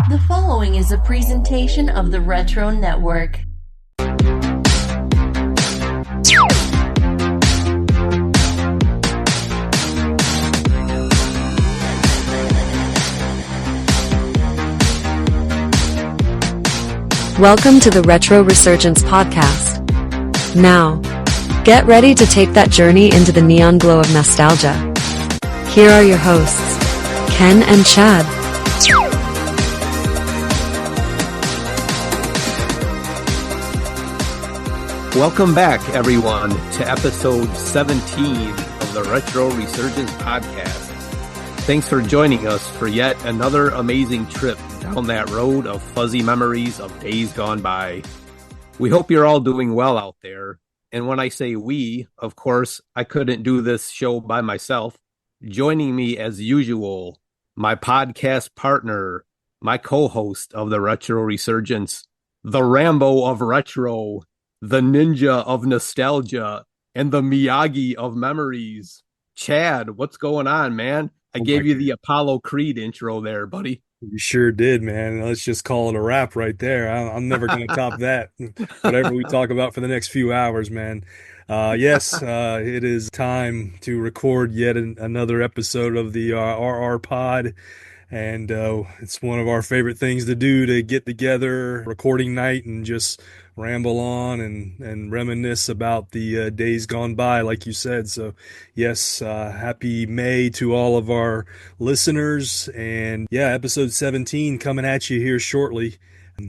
The following is a presentation of the Retro Network. Welcome to the Retro Resurgence podcast. Now, get ready to take that journey into the neon glow of nostalgia. Here are your hosts, Ken and Chad. Welcome back, everyone, to episode 17 of the Retro Resurgence podcast. Thanks for joining us for yet another amazing trip down that road of fuzzy memories of days gone by. We hope you're all doing well out there. And when I say we, of course, I couldn't do this show by myself. Joining me as usual, my podcast partner, my co-host of the Retro Resurgence, the Rambo of Retro, the ninja of nostalgia, and the Miyagi of memories. Chad, what's going on, man? I gave you the Apollo Creed intro there, buddy. You sure did, man. Let's just call it a wrap right there. I'm never going to top that. Whatever we talk about for the next few hours, man. Yes, it is time to record yet another episode of the RR Pod. And it's one of our favorite things to do, to get together, recording night, and just ramble on and reminisce about the days gone by, like you said. So, yes, happy May to all of our listeners. And yeah, episode 17 coming at you here shortly.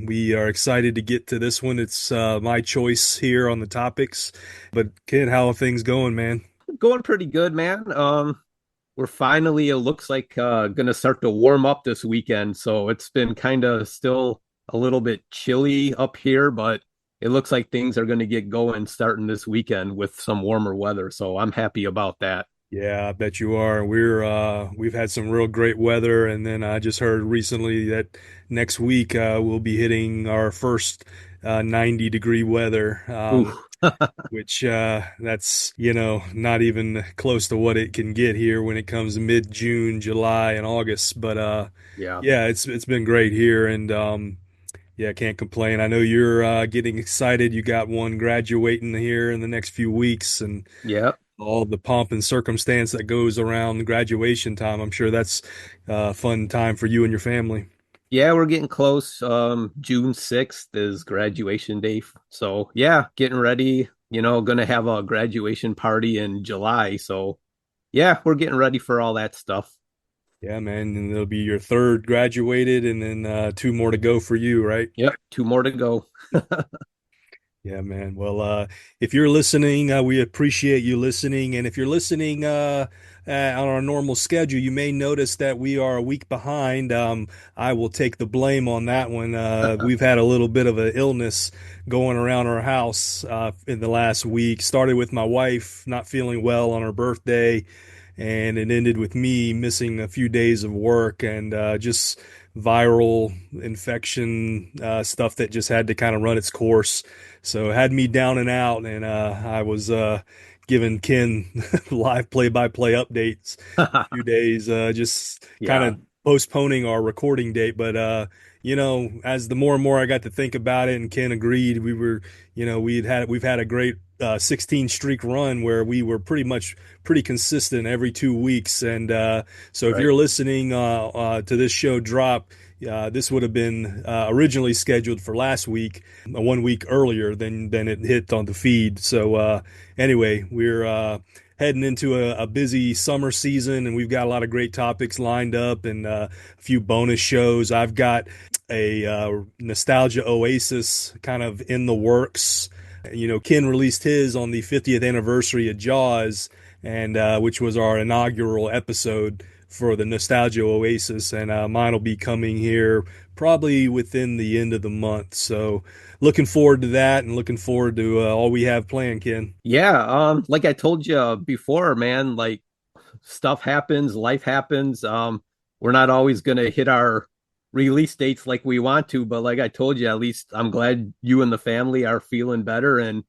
We are excited to get to this one. It's my choice here on the topics. But, Ken, how are things going, man? Going pretty good, man. We're finally, it looks like, going to start to warm up this weekend. So it's been kind of still a little bit chilly up here, but it looks like things are going to get going starting this weekend with some warmer weather. So I'm happy about that. Yeah, I bet you are. We've had some real great weather, and then I just heard recently that next week we'll be hitting our first 90-degree weather. Which that's, not even close to what it can get here when it comes to mid-June, July, and August. But yeah, it's been great here, and yeah, can't complain. I know you're getting excited. You got one graduating here in the next few weeks, and all the pomp and circumstance that goes around graduation time. I'm sure that's a fun time for you and your family. Yeah, we're getting close. June 6th is graduation day. So yeah, getting ready, going to have a graduation party in July. So yeah, we're getting ready for all that stuff. Yeah, man. And it'll be your third graduated, and then 2 more to go for you, right? Yep, 2 more to go. Yeah, man. Well, if you're listening, we appreciate you listening. And if you're listening on our normal schedule, you may notice that we are a week behind. I will take the blame on that one. We've had a little bit of an illness going around our house in the last week. Started with my wife not feeling well on her birthday, and it ended with me missing a few days of work, and just viral infection stuff that just had to kind of run its course. So it had me down and out, and I was giving Ken live play-by-play updates a few days, just kind of postponing our recording date. But as the more and more I got to think about it, and Ken agreed, we were, we've had a great 16 streak run where we were pretty consistent every 2 weeks. And so if you're listening to this show drop, this would have been originally scheduled for last week, 1 week earlier than it hit on the feed. So anyway, we're heading into a busy summer season, and we've got a lot of great topics lined up, and a few bonus shows. I've got a nostalgia oasis kind of in the works. Ken released his on the 50th anniversary of Jaws, and which was our inaugural episode for the Nostalgia Oasis, and mine will be coming here probably within the end of the month. So looking forward to that, and looking forward to all we have planned, Ken. Yeah, like I told you before, man, like stuff happens, life happens. We're not always going to hit our release dates like we want to, but like I told you, at least I'm glad you and the family are feeling better. And,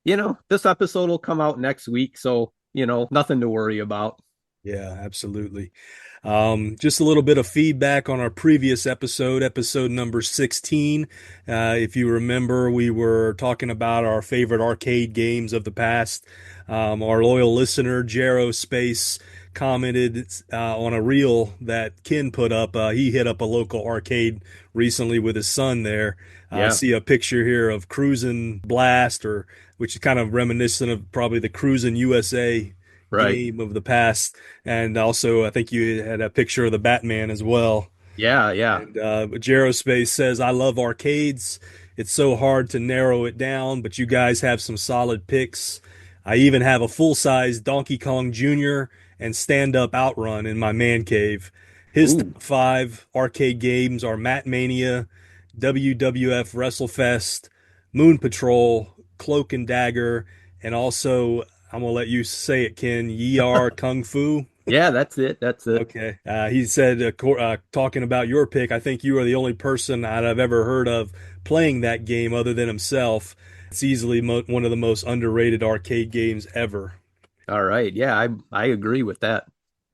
this episode will come out next week, so, nothing to worry about. Yeah, absolutely. Just a little bit of feedback on our previous episode number 16. If you remember, we were talking about our favorite arcade games of the past. Our loyal listener, Jero Space, commented on a reel that Ken put up. He hit up a local arcade recently with his son there. I Yeah, see a picture here of Cruisin' Blast, or which is kind of reminiscent of probably the Cruisin' USA right. game of the past. And also, I think you had a picture of the Batman as well. Yeah, yeah. And Gerospace says, I love arcades. It's so hard to narrow it down, but you guys have some solid picks. I even have a full size Donkey Kong Jr. and stand up Outrun in my man cave. His Ooh, top five arcade games are Mat Mania, WWF WrestleFest, Moon Patrol, Cloak and Dagger, and also, I'm going to let you say it, Ken, Yar Kung Fu. yeah, that's it. That's it. Okay. He said, talking about your pick, I think you are the only person that I've ever heard of playing that game other than himself. It's easily one of the most underrated arcade games ever. All right. Yeah, I agree with that.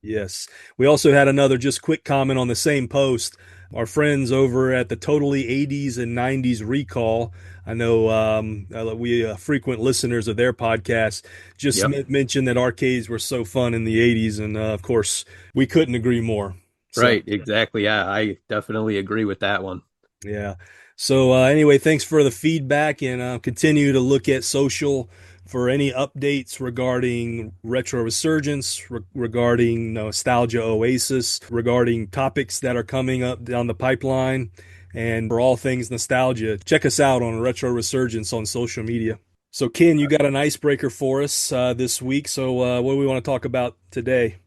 Yes. We also had another just quick comment on the same post. Our friends over at the Totally 80s and 90s Recall, I know we frequent listeners of their podcast, just Yep. mentioned that arcades were so fun in the 80s. And of course, we couldn't agree more. So, Right, exactly. Yeah, I definitely agree with that one. yeah. So anyway, thanks for the feedback, and continue to look at social for any updates regarding Retro Resurgence, regarding Nostalgia Oasis, regarding topics that are coming up down the pipeline, and for all things nostalgia. Check us out on Retro Resurgence on social media. So Ken, you got an icebreaker for us this week. So what do we want to talk about today?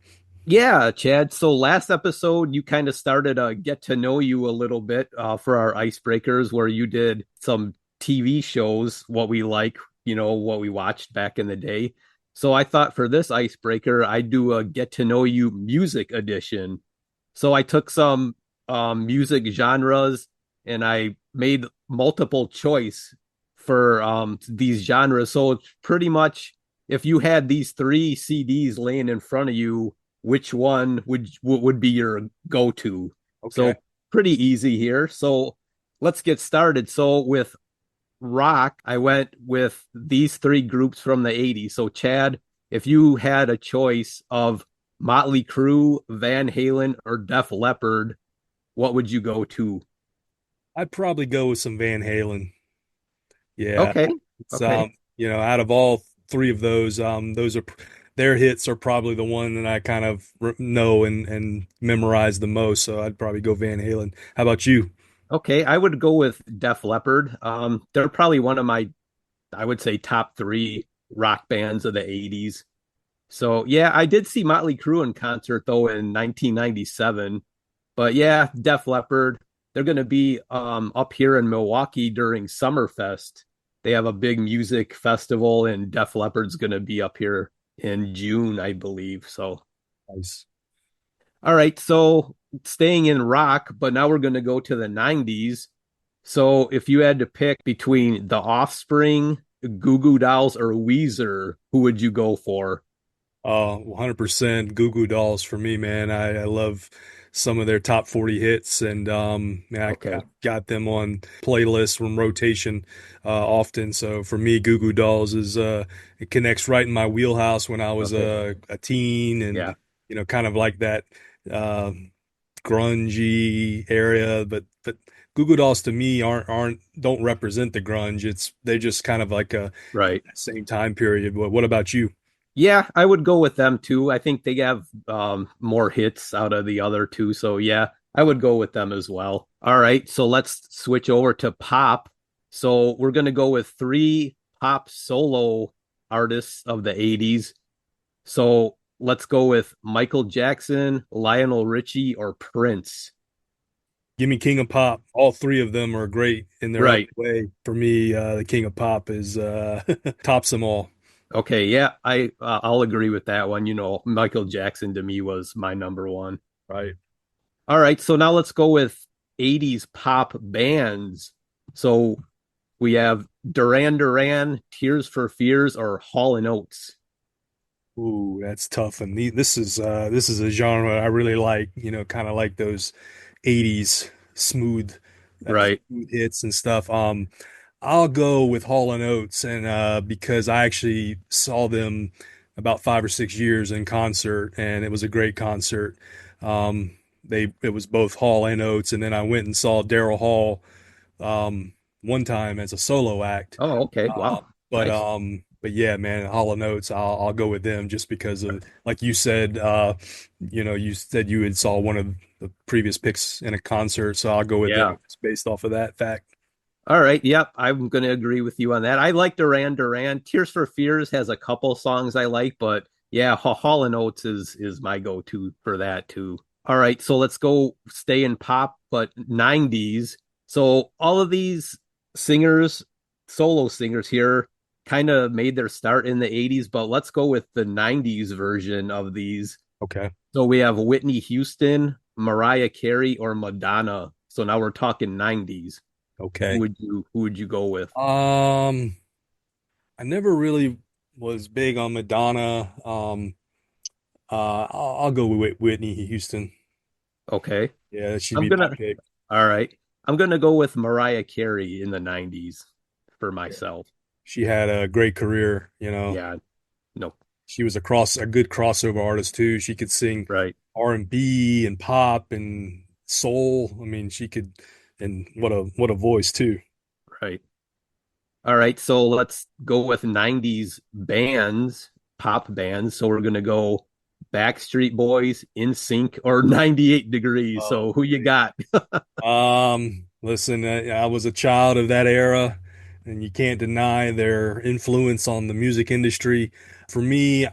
Yeah, Chad. So last episode, you kind of started a get to know you a little bit for our icebreakers, where you did some TV shows, what we like, what we watched back in the day. So I thought for this icebreaker, I'd do a get to know you music edition. So I took some music genres and I made multiple choice for these genres. So it's pretty much if you had these three CDs laying in front of you, which one would be your go-to? Okay. So pretty easy here. So let's get started. So with rock, I went with these three groups from the 80s. So Chad, if you had a choice of Motley Crue, Van Halen, or Def Leppard, what would you go to? I'd probably go with some Van Halen. Yeah. Okay. It's Okay. out of all three of those are their hits are probably the one that I kind of know and memorize the most. So I'd probably go Van Halen. How about you? Okay. I would go with Def Leppard. They're probably one of my, I would say, top three rock bands of the 80s. So yeah, I did see Motley Crue in concert though in 1997. But yeah, Def Leppard, they're going to be up here in Milwaukee during Summerfest. They have a big music festival, and Def Leppard's going to be up here in June, I believe. So, Nice. all right. So, staying in rock, but now we're going to go to the 90s. So, if you had to pick between The Offspring, Goo Goo Dolls, or Weezer, who would you go for? 100% Goo Goo Dolls for me, man. I love some of their top 40 hits, and I Okay. got them on playlists from rotation often. So for me, Goo Goo Dolls is it connects right in my wheelhouse when I was Okay. a teen, Yeah. and kind of like that uh, grungy area. But Goo Goo Dolls to me aren't don't represent the grunge. They're just kind of like a Right. same time period. What about you? Yeah, I would go with them too. I think they have more hits out of the other two. So yeah, I would go with them as well. All right, so let's switch over to pop. So we're gonna go with three pop solo artists of the 80s. So let's go with Michael Jackson, Lionel Richie, or Prince. Give me King of Pop. All three of them are great in their own Right. way. For me, the King of Pop is tops them all. Okay, yeah, I'll agree with that one. Michael Jackson to me was my number one. Right. All right, so now let's go with 80s pop bands. So we have Duran Duran, Tears for Fears, or Hall and Oates. Ooh, that's tough. And this is a genre I really like, kind of like those 80s Right. smooth hits and stuff. I'll go with Hall and Oates, and because I actually saw them about 5 or 6 years in concert, and it was a great concert. It was both Hall and Oates, and then I went and saw Daryl Hall um, one time as a solo act. Oh, okay. Wow. Nice. But yeah, man, Hall and Oates, I'll go with them just because of, like you said, you said you had saw one of the previous picks in a concert, so I'll go with Yeah. them just based off of that fact. All right. Yep. I'm going to agree with you on that. I like Duran Duran. Tears for Fears has a couple songs I like, but yeah, Hall and Oates is my go-to for that too. All right. So let's go stay in pop, but 90s. So all of these singers, solo singers here, kind of made their start in the 80s, but let's go with the 90s version of these. Okay. So we have Whitney Houston, Mariah Carey, or Madonna. So now we're talking 90s. Okay. Who would you go with? I never really was big on Madonna. I'll go with Whitney Houston. Okay. Yeah, that should I'm be my gonna pick. all right. I'm gonna go with Mariah Carey in the 90s for myself. She had a great career, you know. Yeah, no, She was a good crossover artist too. She could sing right, R&B and pop and soul. I mean, and what a voice too. right. All right, so let's go with 90s bands, pop bands. So we're gonna go Backstreet Boys, In Sync, or 98 Degrees. So Oh, who you got? Listen, I was a child of that era, and you can't deny their influence on the music industry. For me,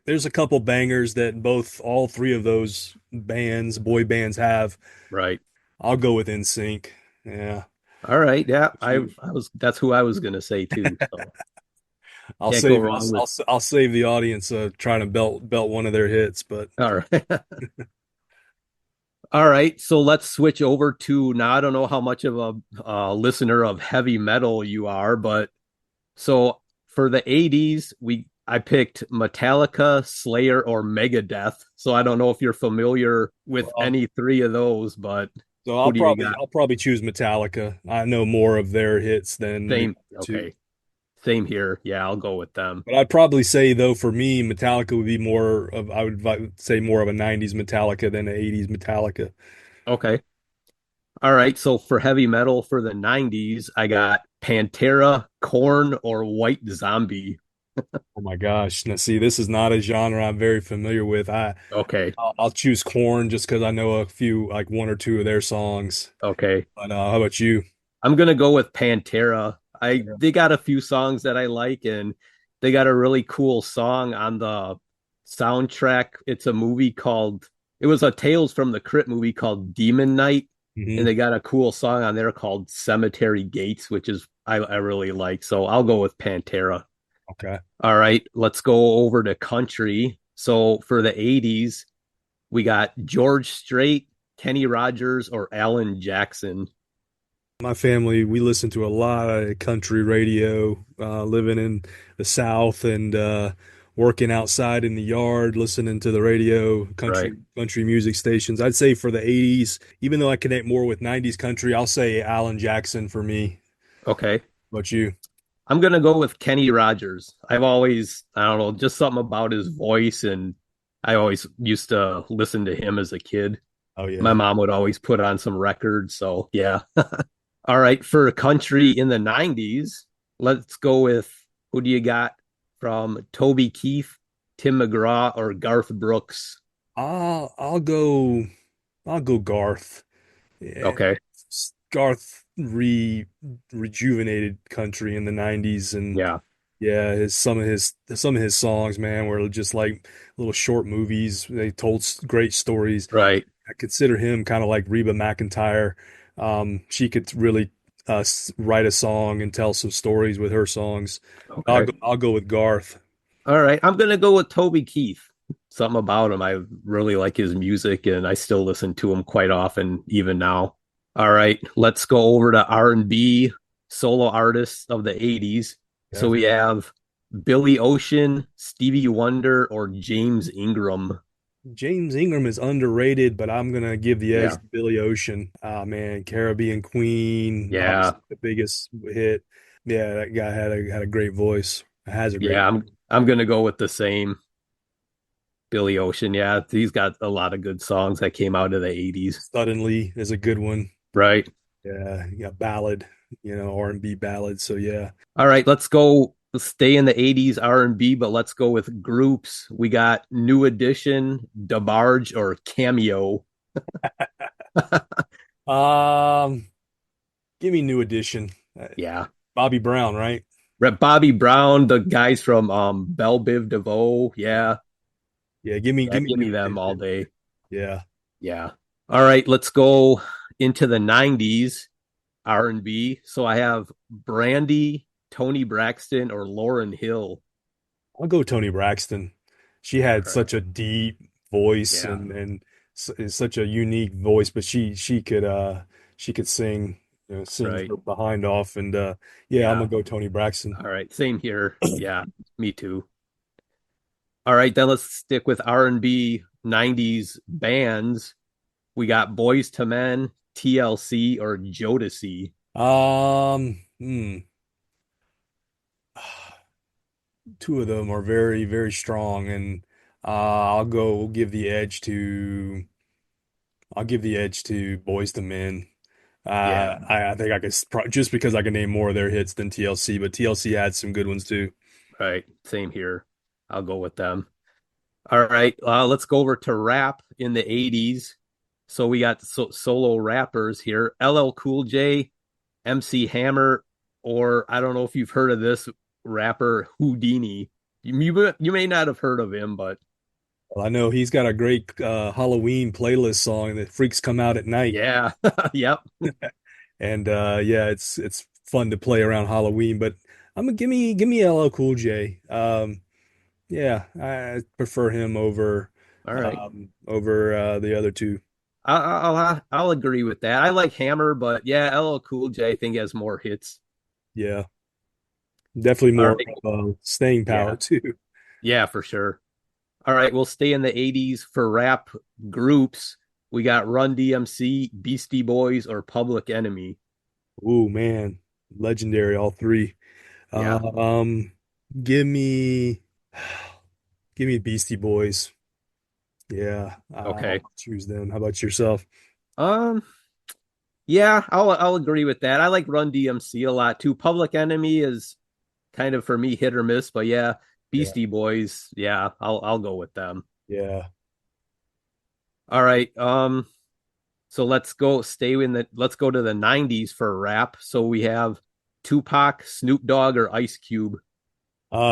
there's a couple bangers that all three of those boy bands have. Right. I'll go with NSYNC. Yeah. All right. Yeah, You- I was that's who I was gonna say too. So I'll can't go save wrong with I'll save the audience trying to belt one of their hits, but all right. All right, so let's switch over to now. I don't know how much of a listener of heavy metal you are, but so for the 80s, I picked Metallica, Slayer, or Megadeth. So I don't know if you're familiar with I'll, any three of those, but so who do you got? I'll probably choose Metallica. I know more of their hits than the Same. other two. Okay, same here. Yeah, I'll go with them. But I'd probably say though for me, Metallica would be I would say more of a 90s Metallica than an 80s Metallica. Okay. All right, so for heavy metal for the 90s, I got Pantera, Korn, or White Zombie. Oh my gosh. Now see, this is not a genre I'm very familiar with. Okay. I'll choose Korn just because I know a few, like one or two of their songs. Okay. But how about you? I'm gonna go with Pantera. Yeah. They got a few songs that I like, and they got a really cool song on the soundtrack. It's a movie called it was a Tales from the Crypt movie called Demon Night, and Hmm. they got a cool song on there called Cemetery Gates, which is I really like. So I'll go with Pantera. Okay. All right, let's go over to country. So for the 80s, we got George Strait, Kenny Rogers, or Alan Jackson. My family, we listen to a lot of country radio, living in the South and working outside in the yard, listening to the radio, Right. country music stations. I'd say for the 80s, even though I connect more with 90s country, I'll say Alan Jackson for me. Okay. What about you? I'm gonna go with Kenny Rogers. I've always, I don't know, just something about his voice, and I always used to listen to him as a kid. Oh My yeah. mom would always put on some records, so yeah. All right, for country in the 90s, let's go with who do you got from Toby Keith, Tim McGraw, or Garth Brooks? I'll I'll go I'll go Garth. Yeah. Okay, Garth rejuvenated country in the 90s, and yeah, yeah, some of his songs, man, were just like little short movies. They told great stories. right, I consider him kind of like Reba McEntire. She could really write a song and tell some stories with her songs. okay. I'll go with Garth. All right, I'm gonna go with Toby Keith. Something about him, I really like his music, and I still listen to him quite often, even now. All right, let's go over to R&B solo artists of the 80s. So Okay. we have Billy Ocean, Stevie Wonder, or James Ingram. James Ingram is underrated, but I'm gonna give the edge Yeah. to Billy Ocean. Ah man, Caribbean Queen, Yeah. obviously the biggest hit. Yeah, that guy had a great voice. Has a great Yeah. I'm gonna go with the same Billy Ocean. Yeah, he's got a lot of good songs that came out of the 80s. Suddenly is a good one. Right. Yeah, you got ballad, R&B ballad. So yeah. All right, let's go. Let's stay in the 80s R&B, but let's go with groups. We got New Edition, DeBarge, or Cameo. Um, Give me New Edition. Yeah. Bobby Brown, right? Bobby Brown, the guys from Belle Biv DeVoe. Yeah. Yeah, give me Yeah, give me give New me them all Edition. day. Yeah. Yeah. All right, let's go into the 90s R&B. So I have Brandy, Tony Braxton, or Lauryn Hill. I'll go Tony Braxton. She All had right. such a deep voice Yeah. and is such a unique voice, but she could sing, sing Right. her behind off and yeah, I'm Yeah. gonna go Tony Braxton. All right. Same here. Yeah. Me too. All right, then let's stick with R&B 90s bands. We got Boys to Men, TLC, or Jodeci. Um, hmm. Two of them are very, very strong, and I'll go give the edge to I'll give the edge to Boys to Men. Yeah, I think I could just because I can name more of their hits than TLC, but TLC had some good ones too. right. Same here. I'll go with them. All right, let's go over to rap in the 80s. So we got solo rappers here. LL Cool J, MC Hammer, or I don't know if you've heard of this rapper Houdini. You may not have heard of him, but Well, I know he's got a great Halloween playlist song that Freaks Come Out at Night, yeah, yep. and yeah, it's fun to play around Halloween. But I'm gonna give me LL Cool J. Yeah, I prefer him All right. over the other two. I'll agree with that. I like Hammer, but yeah, LL Cool J I think has more hits. Yeah, definitely All more right. staying power Yeah. too. Yeah, for sure. All right, we'll stay in the 80s for rap groups. We got Run DMC, Beastie Boys, or Public Enemy. Ooh, man, legendary, all three. Yeah. Um, give me, give me Beastie Boys. Yeah, Okay. I'll choose them. How about yourself? Um, yeah, I'll agree with that. I like Run DMC a lot too. Public Enemy is kind of for me hit or miss, but yeah, Yeah, Beastie Boys, yeah, I'll go with them. yeah. All right. So let's go to the 90s for rap. So we have Tupac, Snoop Dogg, or Ice Cube.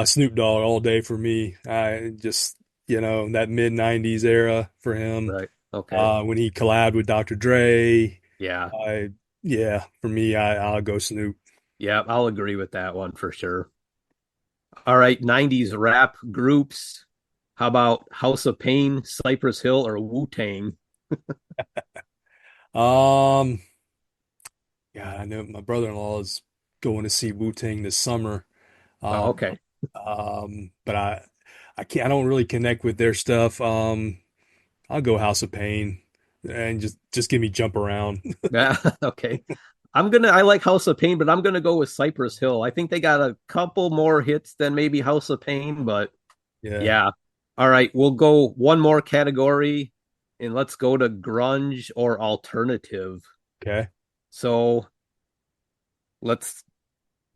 Snoop Dogg all day for me. I just, that mid '90s era for him. Right. Okay. When he collabed with Dr. Dre, Yeah. I, yeah, for me, I'll go Snoop. Yeah, I'll agree with that one for sure. All right, 90s rap groups. How about House of Pain, Cypress Hill, or Wu-Tang? Um, yeah, I know my brother-in-law is going to see Wu-Tang this summer. Oh, Um, okay. but I don't really connect with their stuff. I'll go House of Pain and just give me Jump Around. Yeah, okay. I like House of Pain, but I'm gonna go with Cypress Hill. I think they got a couple more hits than maybe House of Pain, but Yeah. yeah. All right, we'll go one more category and let's go to grunge or alternative. Okay. So let's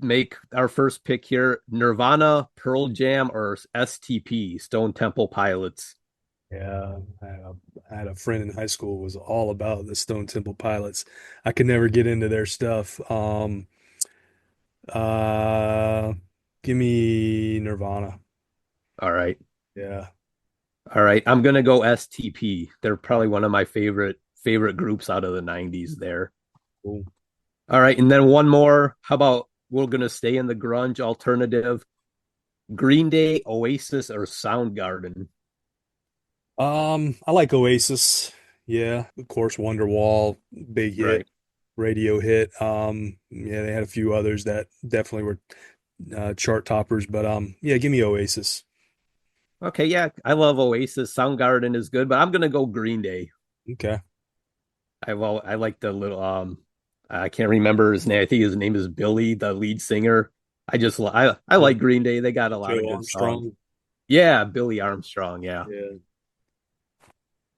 make our first pick here. Nirvana, Pearl Jam, or STP, Stone Temple Pilots. Yeah. I had a friend in high school who was all about the Stone Temple Pilots. I could never get into their stuff. Uh, Give me Nirvana. All right. Yeah. All right. I'm gonna go STP. They're probably one of my favorite groups out of the 90s there. Cool. All right, and then one more. How about we're gonna stay in the grunge alternative? Green Day, Oasis, or Soundgarden? I like Oasis. Yeah, of course, Wonderwall, big hit, Right. radio hit. Yeah, they had a few others that definitely were chart toppers. But yeah, give me Oasis. Okay, yeah, I love Oasis. Soundgarden is good, but I'm gonna go Green Day. Okay. I like the little I can't remember his name. I think his name is Billy, the lead singer. I Oh, like Green Day. They got a lot of Joe good songs. Armstrong. Yeah, Billy Armstrong. Yeah, Yeah.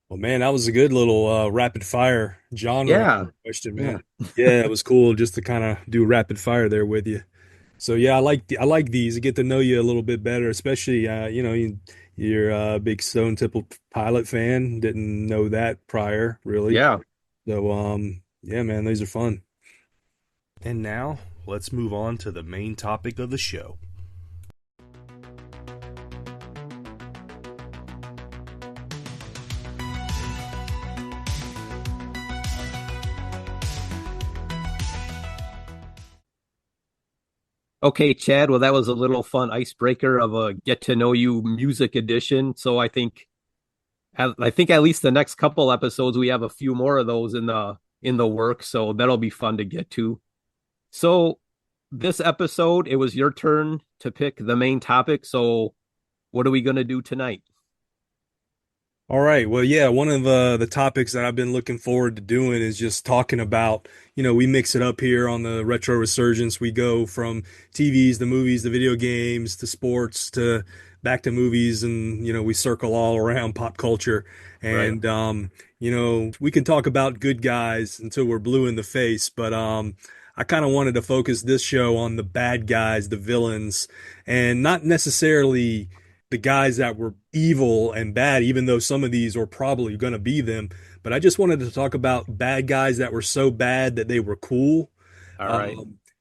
Well, man, that was a good little rapid fire genre yeah, question, yeah, man. Yeah, it was cool just to kind of do rapid fire there with you. So yeah, I like these. I get to know you a little bit better, especially you're a big Stone Temple Pilot fan. Didn't know that prior, really. yeah. So yeah, man, these are fun. And now let's move on to the main topic of the show. Okay, Chad. Well, that was a little fun icebreaker of a get to know you music edition. So I think at least the next couple episodes we have a few more of those in the work. So that'll be fun to get to. So this episode, it was your turn to pick the main topic. So what are we gonna do tonight? All right. Well, yeah, one of the topics that I've been looking forward to doing is just talking about, we mix it up here on the Retro Resurgence. We go from TVs to movies to video games to sports to back to movies and, we circle all around pop culture. Right. And we can talk about good guys until we're blue in the face, but I kind of wanted to focus this show on the bad guys, the villains, and not necessarily the guys that were evil and bad, even though some of these are probably going to be them. But I just wanted to talk about bad guys that were so bad that they were cool. All right.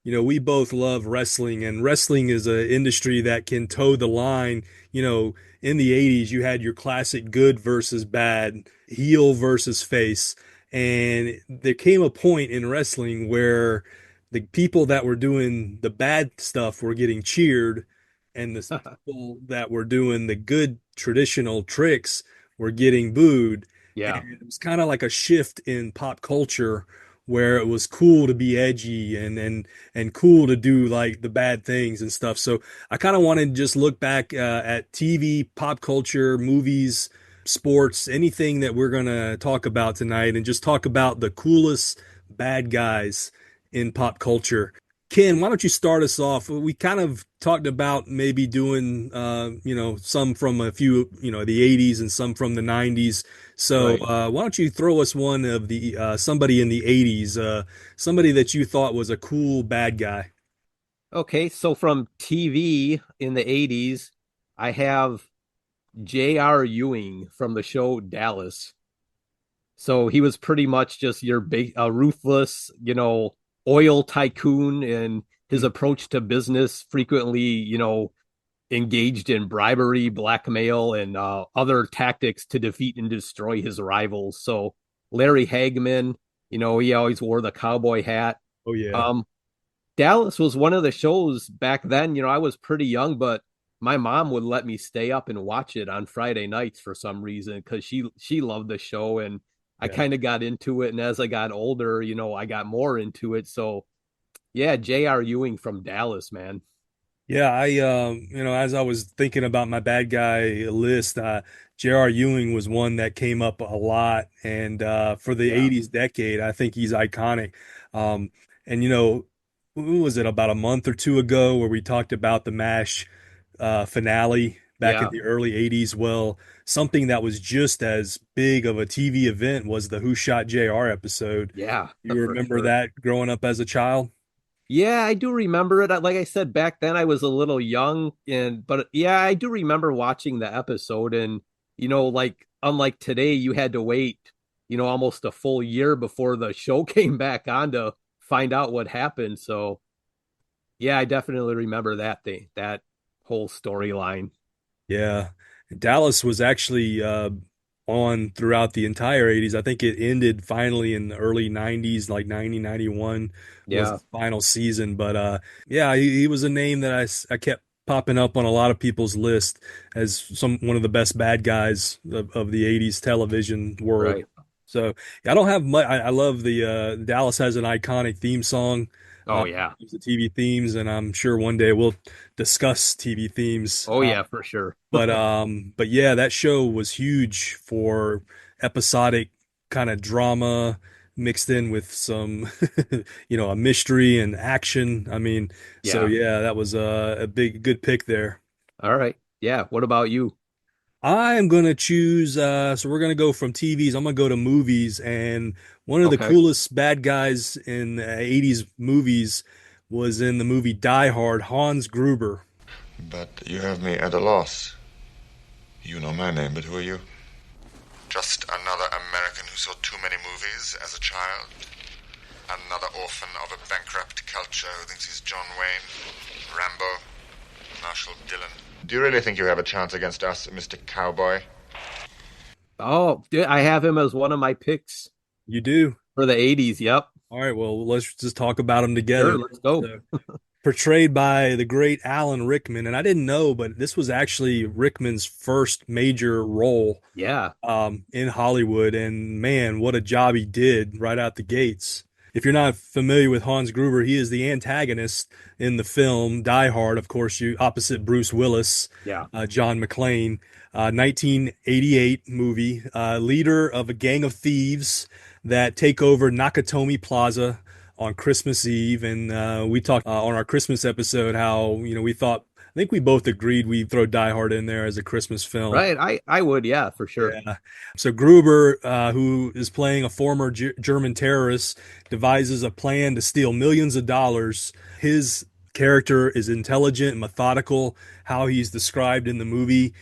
We both love wrestling, and wrestling is an industry that can toe the line. In the 80s, you had your classic good versus bad, heel versus face. And there came a point in wrestling where the people that were doing the bad stuff were getting cheered, and the people that were doing the good traditional tricks were getting booed. And Yeah. it was kind of like a shift in pop culture where it was cool to be edgy and cool to do like the bad things and stuff. So I kind of want to just look back at TV, pop culture, movies, sports, anything that we're going to talk about tonight, and just talk about the coolest bad guys in pop culture. Ken, why don't you start us off? We kind of talked about maybe doing, some from a few, the 80s and some from the 90s. So Right. why don't you throw us one of the somebody in the 80s, somebody that you thought was a cool bad guy? Okay. So from TV in the 80s, I have J.R. Ewing from the show Dallas. So he was pretty much just your big, ruthless, oil tycoon, and his approach to business frequently, engaged in bribery, blackmail, and other tactics to defeat and destroy his rivals. So Larry Hagman, he always wore the cowboy hat. Oh yeah, Um, Dallas was one of the shows back then. I was pretty young, but my mom would let me stay up and watch it on Friday nights for some reason because she loved the show, and I yeah. kind of got into it. And as I got older, I got more into it. So yeah, J.R. Ewing from Dallas, man. Yeah, as I was thinking about my bad guy list, J.R. Ewing was one that came up a lot, and for the Yeah, '80s decade, I think he's iconic. Um, and who was it about a month or two ago where we talked about the MASH finale back in yeah, the early '80s? Well, something that was just as big of a TV event was the Who Shot JR episode. yeah, You for remember sure. that growing up as a child? Yeah, I do remember it. Like I said, back then I was a little young, but yeah, I do remember watching the episode. And like unlike today, you had to wait, almost a full year before the show came back on to find out what happened. So yeah, I definitely remember that whole storyline. Yeah. Dallas was actually on throughout the entire 80s. I think it ended finally in the early 90s, like 90, 91 was Yeah, the final season. But yeah, he was a name that I kept popping up on a lot of people's list as one of the best bad guys of the 80s television world. right. So I don't have much. I love the Dallas has an iconic theme song. Oh yeah. The TV themes, and I'm sure one day we'll discuss TV themes. Oh yeah, for sure. But yeah, that show was huge for episodic kind of drama mixed in with some, a mystery and action. I mean, so Yeah. yeah, that was a big, good pick there. All right. Yeah. What about you? I am going to choose, so we're going to go from TVs. I'm going to go to movies. And one of the Okay. coolest bad guys in 80s movies was in the movie Die Hard, Hans Gruber. But you have me at a loss. You know my name, but who are you? Just another American who saw too many movies as a child. Another orphan of a bankrupt culture who thinks he's John Wayne, Rambo, Marshall Dillon. Do you really think you have a chance against us, Mr. Cowboy? Oh, dude, I have him as one of my picks You do? for the 80s. Yep. All right, well, let's just talk about them together. Sure. Let's go. So, portrayed by the great Alan Rickman, and I didn't know, but this was actually Rickman's first major role Yeah. in Hollywood, and man, what a job he did right out the gates. If you're not familiar with Hans Gruber, he is the antagonist in the film Die Hard, of course, you opposite Bruce Willis, Yeah. John McClane, 1988 movie, leader of a gang of thieves that take over Nakatomi Plaza on Christmas Eve. And we talked on our Christmas episode how, we thought, I think we both agreed we'd throw Die Hard in there as a Christmas film. Right. I would. Yeah, for sure. Yeah. So Gruber, who is playing a former German terrorist, devises a plan to steal millions of dollars. His character is intelligent and methodical, how he's described in the movie.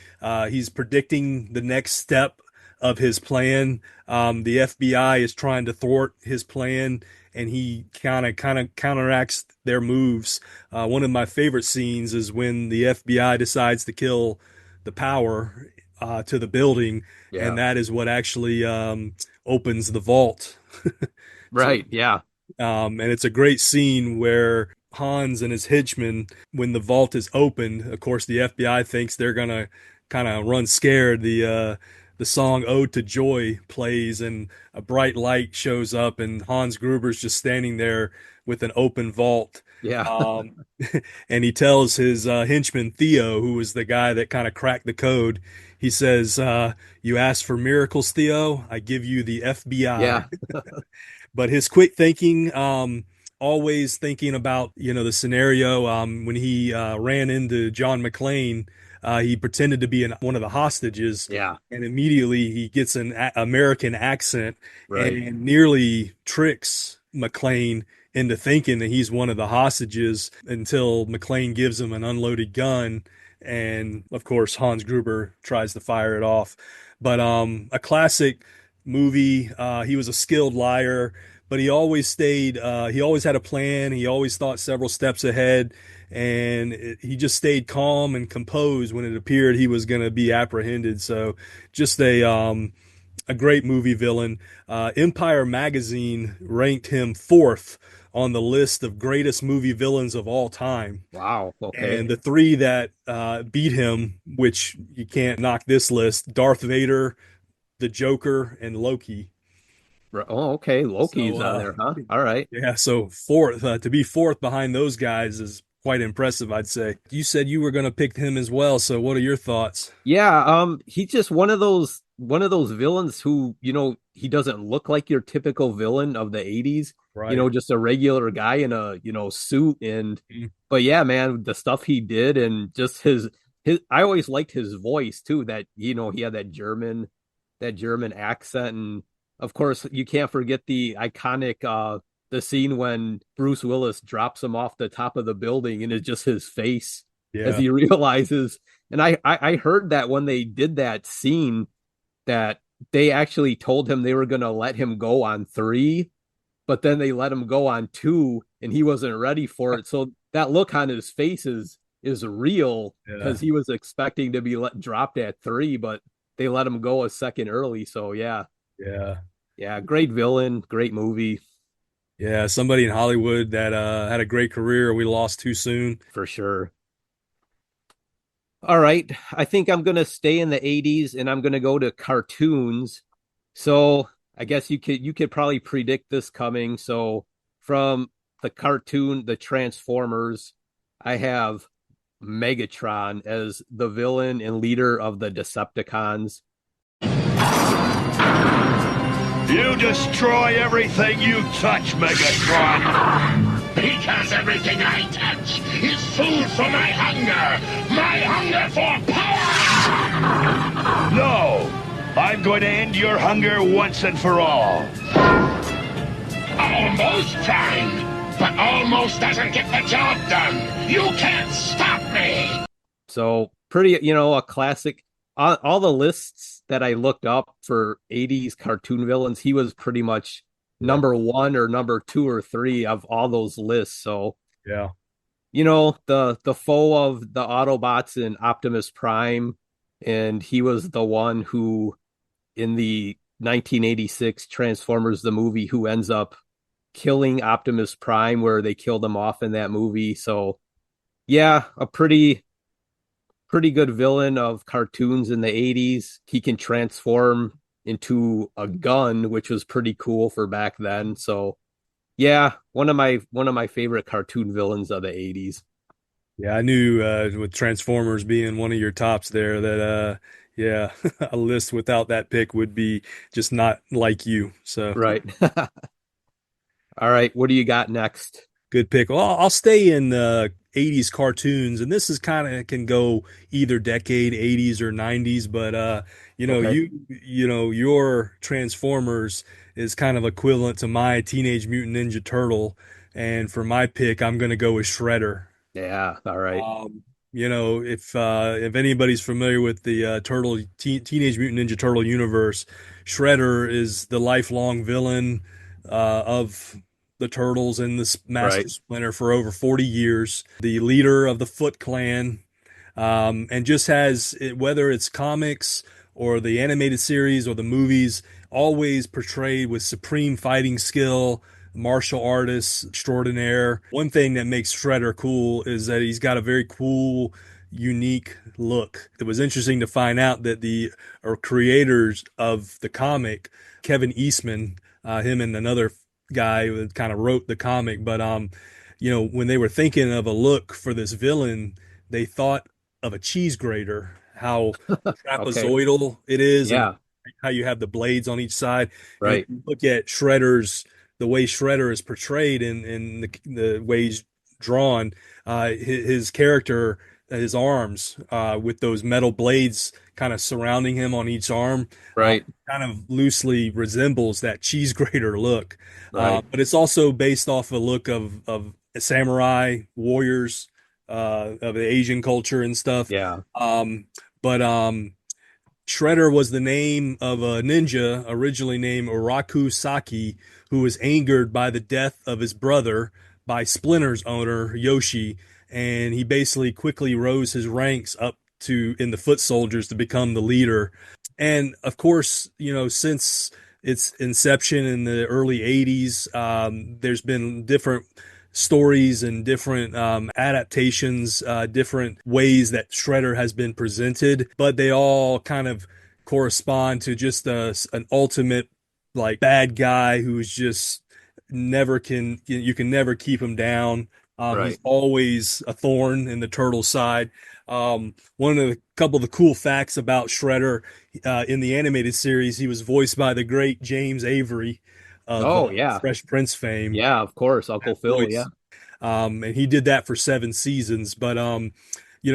He's predicting the next step of his plan. The FBI is trying to thwart his plan, and he kind of counteracts their moves. One of my favorite scenes is when the FBI decides to kill the power to the building, Yeah. and that is what actually opens the vault. Right. Yeah. And it's a great scene where Hans and his henchmen, when the vault is opened, of course, the FBI thinks they're gonna kind of run scared. The song "Ode to Joy" plays, and a bright light shows up, and Hans Gruber's just standing there with an open vault. Yeah. And he tells his henchman Theo, who was the guy that kind of cracked the code. He says, "You asked for miracles, Theo. I give you the FBI." Yeah. But his quick thinking, always thinking about, the scenario, when he ran into John McClane, he pretended to be one of the hostages, Yeah. and immediately he gets an American accent Right. and nearly tricks McClane into thinking that he's one of the hostages until McClane gives him an unloaded gun. And of course, Hans Gruber tries to fire it off. But a classic movie. He was a skilled liar, but he always he always had a plan. He always thought several steps ahead, and he just stayed calm and composed when it appeared he was going to be apprehended. So just a great movie villain. Empire Magazine ranked him fourth on the list of greatest movie villains of all time. Wow. Okay. And the three that beat him, which you can't knock this list: Darth Vader, the Joker, and Loki. Oh, okay. Loki's So, on there, huh? All right. Yeah, so fourth to be fourth behind those guys is quite impressive, I'd say. You said you were going to pick him as well, so what are your thoughts? Yeah. He's just one of those villains who, he doesn't look like your typical villain of the 80s. Right. Just a regular guy in a, suit. And but yeah, man, the stuff he did, and just his I always liked his voice too, that he had that German accent. And of course you can't forget the iconic the scene when Bruce Willis drops him off the top of the building, and it's just his face as he realizes. And I heard that when they did that scene, that they actually told him they were going to let him go on 3, but then they let him go on 2, and he wasn't ready for it. So that look on his face is real, because he was expecting to be dropped at 3, but they let him go a second early. So yeah, great villain, great movie. Yeah, somebody in Hollywood that had a great career we lost too soon. For sure. All right, I think I'm going to stay in the 80s, and I'm going to go to cartoons. So I guess you could probably predict this coming. So from the cartoon, the Transformers, I have Megatron as the villain and leader of the Decepticons. You destroy everything you touch, Megatron! Because everything I touch is food for my hunger for power! No! I'm going to end your hunger once and for all. Almost time! But almost doesn't get the job done. You can't stop me. So pretty, a classic. All the lists that I looked up for 80s cartoon villains, he was pretty much number one or number two or three of all those lists. So yeah, the foe of the Autobots in Optimus Prime, and he was the one who, in the 1986 Transformers the movie, who ends up killing Optimus Prime, where they killed him off in that movie. So yeah, a pretty good villain of cartoons in the 80s. He can transform into a gun, which was pretty cool for back then. So yeah, one of my favorite cartoon villains of the 80s. Yeah, I knew with Transformers being one of your tops there that yeah, a list without that pick would be just not like you. So right. All right, what do you got next? Good pick. Well, I'll stay in 80s cartoons, and this is kind of can go either decade, 80s or 90s, but okay. Your Transformers is kind of equivalent to my Teenage Mutant Ninja Turtle, and for my pick, I'm going to go with Shredder. Yeah, all right. If anybody's familiar with the Teenage Mutant Ninja Turtle universe, Shredder is the lifelong villain of the Turtles and the Master Splinter for over 40 years, the leader of the Foot Clan, and just has, whether it's comics or the animated series or the movies, always portrayed with supreme fighting skill, martial artist extraordinaire. One thing that makes Shredder cool is that he's got a very cool, unique look. It was interesting to find out that the creators of the comic, Kevin Eastman, him and another guy who kind of wrote the comic, but when they were thinking of a look for this villain, they thought of a cheese grater, how trapezoidal it is, and how you have the blades on each side. Right. And look at the way Shredder is portrayed in the way he's drawn, his character, his arms with those metal blades kind of surrounding him on each arm, right, kind of loosely resembles that cheese grater look. Right. But it's also based off a look of samurai warriors of the Asian culture and stuff. Yeah. But Shredder was the name of a ninja originally named Uraku Saki, who was angered by the death of his brother by Splinter's owner, Yoshi, and he basically quickly rose his ranks up in the foot soldiers to become the leader. And of course, since its inception in the early 80s, there's been different stories and different adaptations, different ways that Shredder has been presented, but they all kind of correspond to just an ultimate like bad guy who's just you can never keep him down. He's always a thorn in the turtle side. One of the couple of the cool facts about Shredder in the animated series, he was voiced by the great James Avery of Fresh Prince fame. Yeah, of course, Uncle Phil. Voice. Yeah, and he did that for 7 seasons. But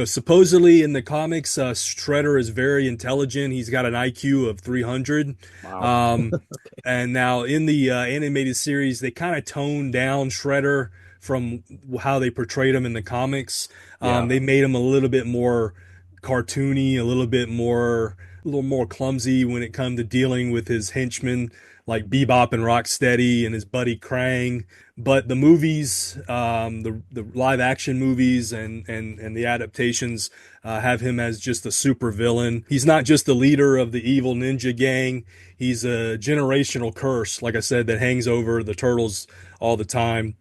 supposedly in the comics, Shredder is very intelligent. He's got an IQ of 300. Wow. Okay. And now in the animated series, they kind of toned down Shredder from how they portrayed him in the comics. They made him a little bit more cartoony, a little more clumsy when it comes to dealing with his henchmen like Bebop and Rocksteady and his buddy Krang. But the movies, the live action movies and the adaptations have him as just a super villain. He's not just the leader of the evil ninja gang. He's a generational curse, like I said, that hangs over the Turtles all the time.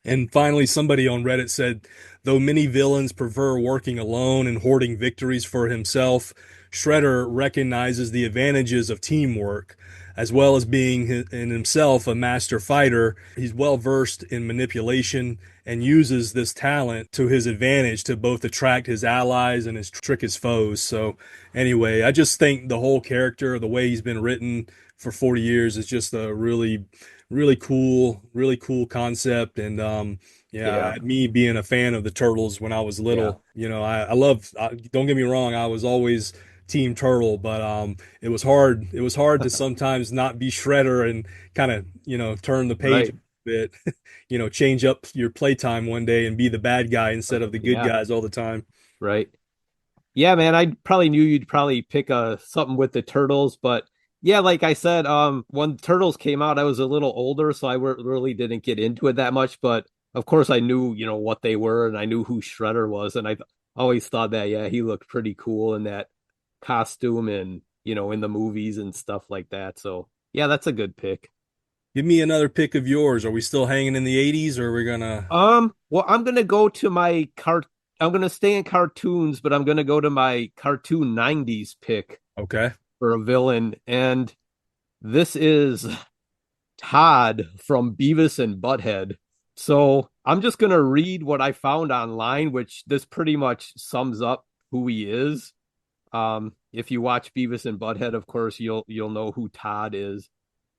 And finally, somebody on Reddit said, though many villains prefer working alone and hoarding victories for himself, Shredder recognizes the advantages of teamwork. as well as being in himself a master fighter. He's well versed in manipulation and uses this talent to his advantage to both attract his allies and trick his foes. So anyway, I just think the whole character, the way he's been written for 40 years is just a really cool concept. And Yeah. me being a fan of the Turtles when I was Yeah. little, I love, don't get me wrong, I was always Team Turtle, but it was hard. It was hard to sometimes not be Shredder and kind of, turn the page a Right. bit, change up your playtime one day and be the bad guy instead of the good Yeah. guys all the time. Right. Yeah, man, I probably knew you'd probably pick something with the Turtles, but yeah, like I said, when Turtles came out, I was a little older, so really didn't get into it that much. But of course, I knew, what they were, and I knew who Shredder was, and I always thought that, yeah, he looked pretty cool in that costume and, in the movies and stuff like that. So yeah, that's a good pick. Give me another pick of yours. Are we still hanging in the 80s or are we gonna? Well, I'm gonna go to my cart. I'm gonna stay in cartoons, but I'm gonna go to my cartoon '90s pick Okay. for a villain, and this is Todd from Beavis and Butthead. So I'm just gonna read what I found online, which this pretty much sums up who he is. If you watch Beavis and Butthead, of course, you'll know who Todd is.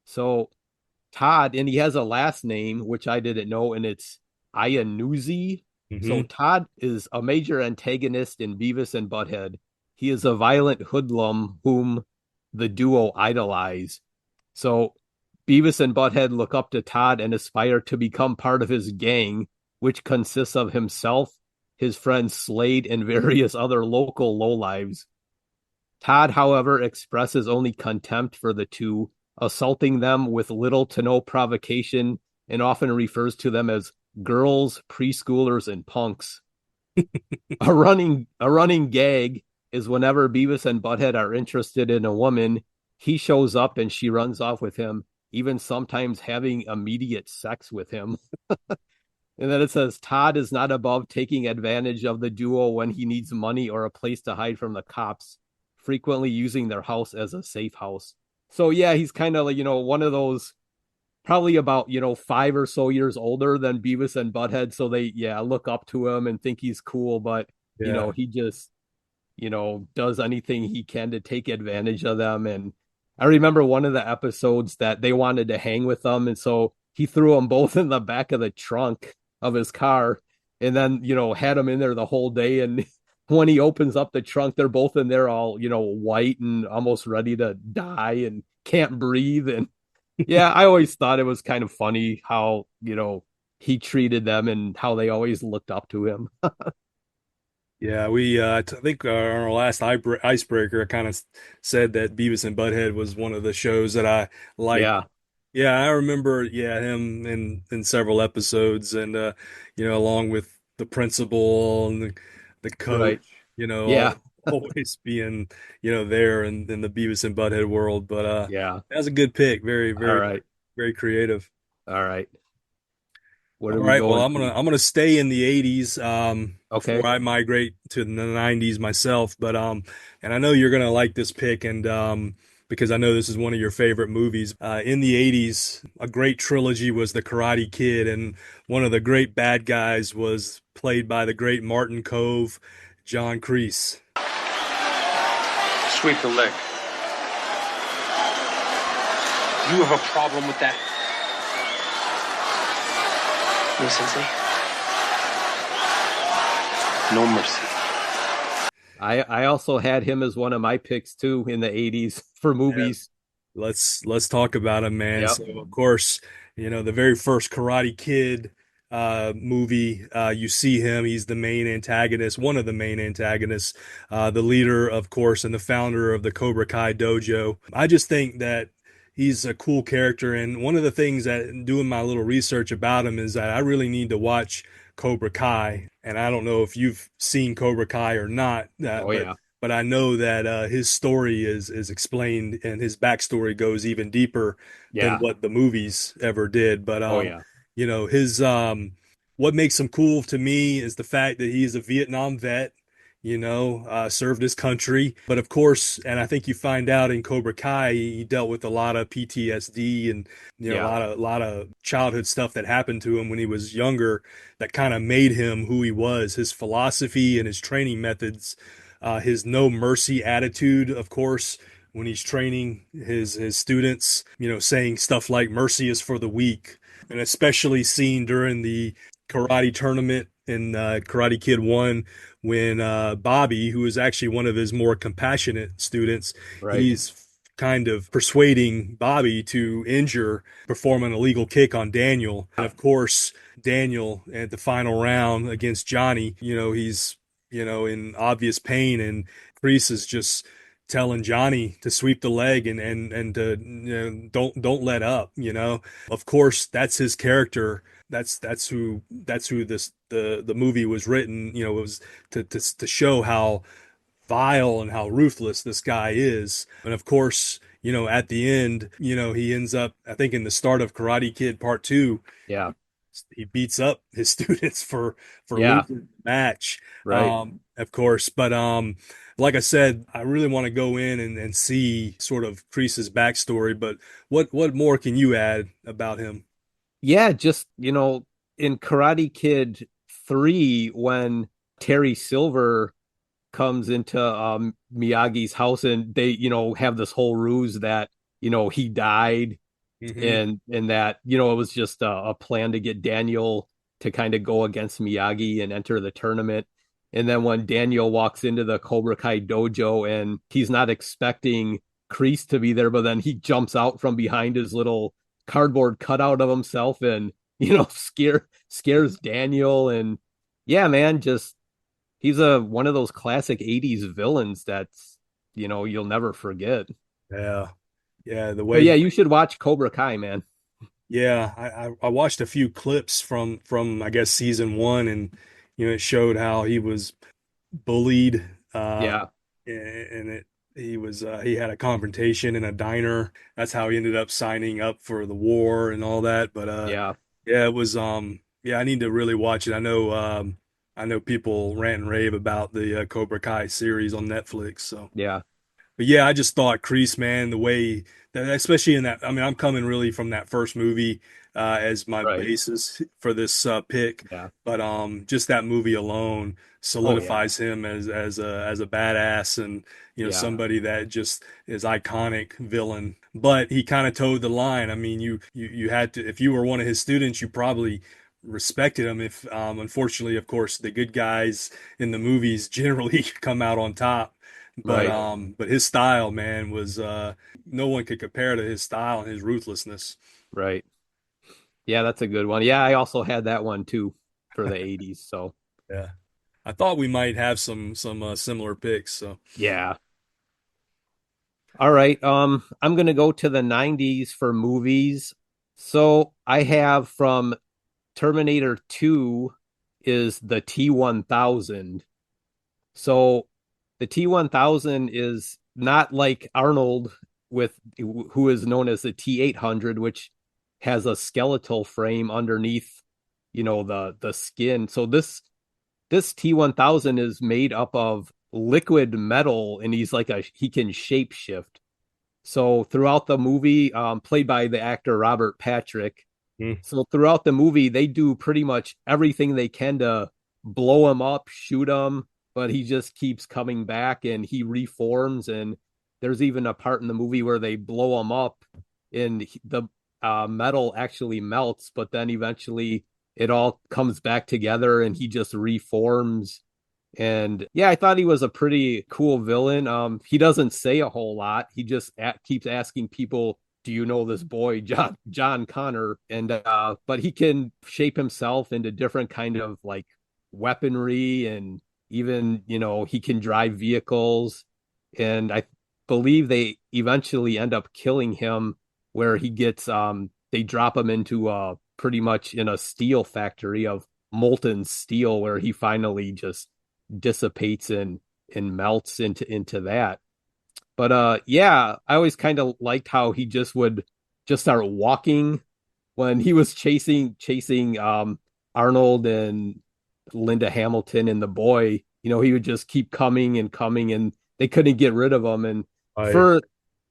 So Todd, and he has a last name which I didn't know, and it's Iannuzzi. So Hmm. Todd is a major antagonist in Beavis and Butthead. He is a violent hoodlum whom the duo idolize. So Beavis and Butthead look up to Todd and aspire to become part of his gang, which consists of himself, his friend Slade, and various other local lowlives. Todd, however, expresses only contempt for the two, assaulting them with little to no provocation, and often refers to them as girls, preschoolers, and punks. A running gag is whenever Beavis and Butthead are interested in a woman, he shows up and she runs off with him, even sometimes having immediate sex with him. And then it says Todd is not above taking advantage of the duo when he needs money or a place to hide from the cops, frequently using their house as a safe house. So yeah, he's kind of like, one of those probably about, 5 or so years older than Beavis and Butthead. So they, yeah, look up to him and think he's cool, but, Yeah. he just, does anything he can to take advantage of them. And I remember one of the episodes that they wanted to hang with them. And so he threw them both in the back of the trunk of his car and then, had them in there the whole day. And when he opens up the trunk, they're both in there all, white and almost ready to die and can't breathe. And yeah, I always thought it was kind of funny how, he treated them and how they always looked up to him. Yeah, I think on our last icebreaker, I kind of said that Beavis and Butthead was one of the shows that I liked. Yeah, Yeah, I remember, yeah, him in several episodes, and along with the principal and the right. coach, Yeah, always being, there in the Beavis and Butthead world. But yeah. that was a good pick. Very, All very, right. very creative. All right. What All are we right, well, going I'm to? gonna stay in the 80s before Okay. I migrate to the 90s myself. But and I know you're gonna like this pick, and because I know this is one of your favorite movies. In the 80s, a great trilogy was The Karate Kid, and one of the great bad guys was played by the great Martin Cove, John Kreese. Sweep the leg. You have a problem with that? No, Sensei. No mercy. I also had him as one of my picks too in the 80s for Yeah. movies. Let's talk about him, man. Yep. So of course, the very first Karate Kid movie, you see him. He's the main antagonist, one of the main antagonists, the leader, of course, and the founder of the Cobra Kai dojo. I just think that he's a cool character, and one of the things that doing my little research about him is that I really need to watch Cobra Kai, and I don't know if you've seen Cobra Kai or not, Oh but yeah. I know that his story is explained and his backstory goes even deeper than Yeah. what the movies ever did. But Oh yeah. his what makes him cool to me is the fact that he is a Vietnam vet. served his country. But of course, and I think you find out in Cobra Kai, he dealt with a lot of PTSD and, a lot of childhood stuff that happened to him when he was younger that kind of made him who he was. His philosophy and his training methods, his no mercy attitude, of course, when he's training his students, saying stuff like mercy is for the weak, and especially seen during the karate tournament in Karate Kid 1 when Bobby, who is actually one of his more compassionate students, Right. he's kind of persuading Bobby to perform an illegal kick on Daniel. And of course, Daniel at the final round against Johnny, he's, in obvious pain, and Kreese is just telling Johnny to sweep the leg and to, don't let up, Of course, that's his character. That's who the movie was written, it was to show how vile and how ruthless this guy is. And of course, at the end, he ends up, I think in the start of Karate Kid Part 2, Yeah. he beats up his students for Yeah. losing the match. Right. Of course. But like I said, I really want to go in and see sort of Kreese's backstory. But what more can you add about him? Yeah, just, in Karate Kid 3, when Terry Silver comes into Miyagi's house and they, have this whole ruse that, he died, and that, it was just a plan to get Daniel to kind of go against Miyagi and enter the tournament. And then when Daniel walks into the Cobra Kai dojo and he's not expecting Kreese to be there, but then he jumps out from behind his little cardboard cutout of himself and, scares Daniel. And yeah, man, just he's one of those classic 80s villains that's, you'll never forget. Yeah. Yeah. But yeah, you should watch Cobra Kai, man. Yeah, I watched a few clips from I guess season 1, and it showed how he was bullied. Yeah. And he had a confrontation in a diner. That's how he ended up signing up for the war and all that. But Yeah. yeah, it was I need to really watch it. I know people rant and rave about the Cobra Kai series on Netflix. So Yeah. but yeah, I just thought Kreese, man, the way that, especially in that, I mean, I'm coming really from that first movie as my Right. basis for this pick. Yeah. But just that movie alone solidifies him as a badass, and Yeah. somebody that just is iconic villain. But he kind of towed the line. I mean, you had to, if you were one of his students, you probably respected him. If unfortunately, of course, the good guys in the movies generally come out on top. But Right. but his style, man, was no one could compare to his style and his ruthlessness. Right. Yeah, that's a good one. Yeah, I also had that one too for the 80s. So Yeah, I thought we might have some similar picks. So yeah. All right. I'm gonna go to the 90s for movies. So I have from Terminator 2 is the T-1000. So the T-1000 is not like Arnold who is known as the T-800, which has a skeletal frame underneath, the skin. So this T-1000 is made up of liquid metal, and he can shapeshift. So throughout the movie, played by the actor Robert Patrick. So throughout the movie, they do pretty much everything they can to blow him up, shoot him, but he just keeps coming back and he reforms. And there's even a part in the movie where they blow him up and the metal actually melts, but then eventually it all comes back together and he just reforms. And yeah, I thought he was a pretty cool villain. He doesn't say a whole lot. He just keeps asking people, do you know this boy, John Connor? And but he can shape himself into different kind of like weaponry, and even, he can drive vehicles. And I believe they eventually end up killing him, where he gets they drop him into pretty much in a steel factory of molten steel, where he finally just dissipates and melts into that. But yeah, I always kind of liked how he just would just start walking when he was chasing Arnold and Linda Hamilton and the boy. He would just keep coming and coming, and they couldn't get rid of him. And Right. for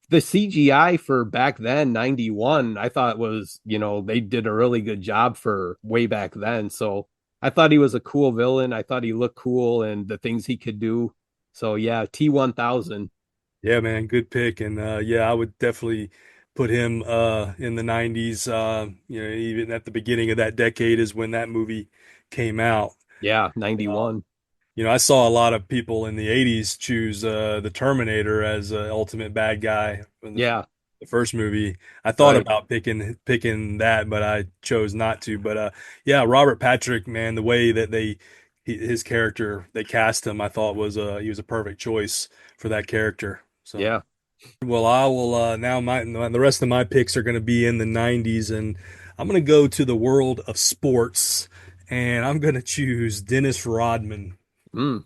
the CGI for back then, 91, I thought was, they did a really good job for way back then. So I thought he was a cool villain. I thought he looked cool and the things he could do. So yeah, T-1000. Yeah, man, good pick. And yeah, I would definitely put him in the 90s. Even at the beginning of that decade is when that movie came out. Yeah, 91. I saw a lot of people in the 80s choose the Terminator as ultimate bad guy in Yeah, the first movie. I thought right. about picking that, but I chose not to. But yeah, Robert Patrick, man, the way that his character, they cast him, I thought he was a perfect choice for that character. So, Yeah. well, I will now the rest of my picks are going to be in the 90s, and I'm going to go to the world of sports, and I'm going to choose Dennis Rodman. Mm,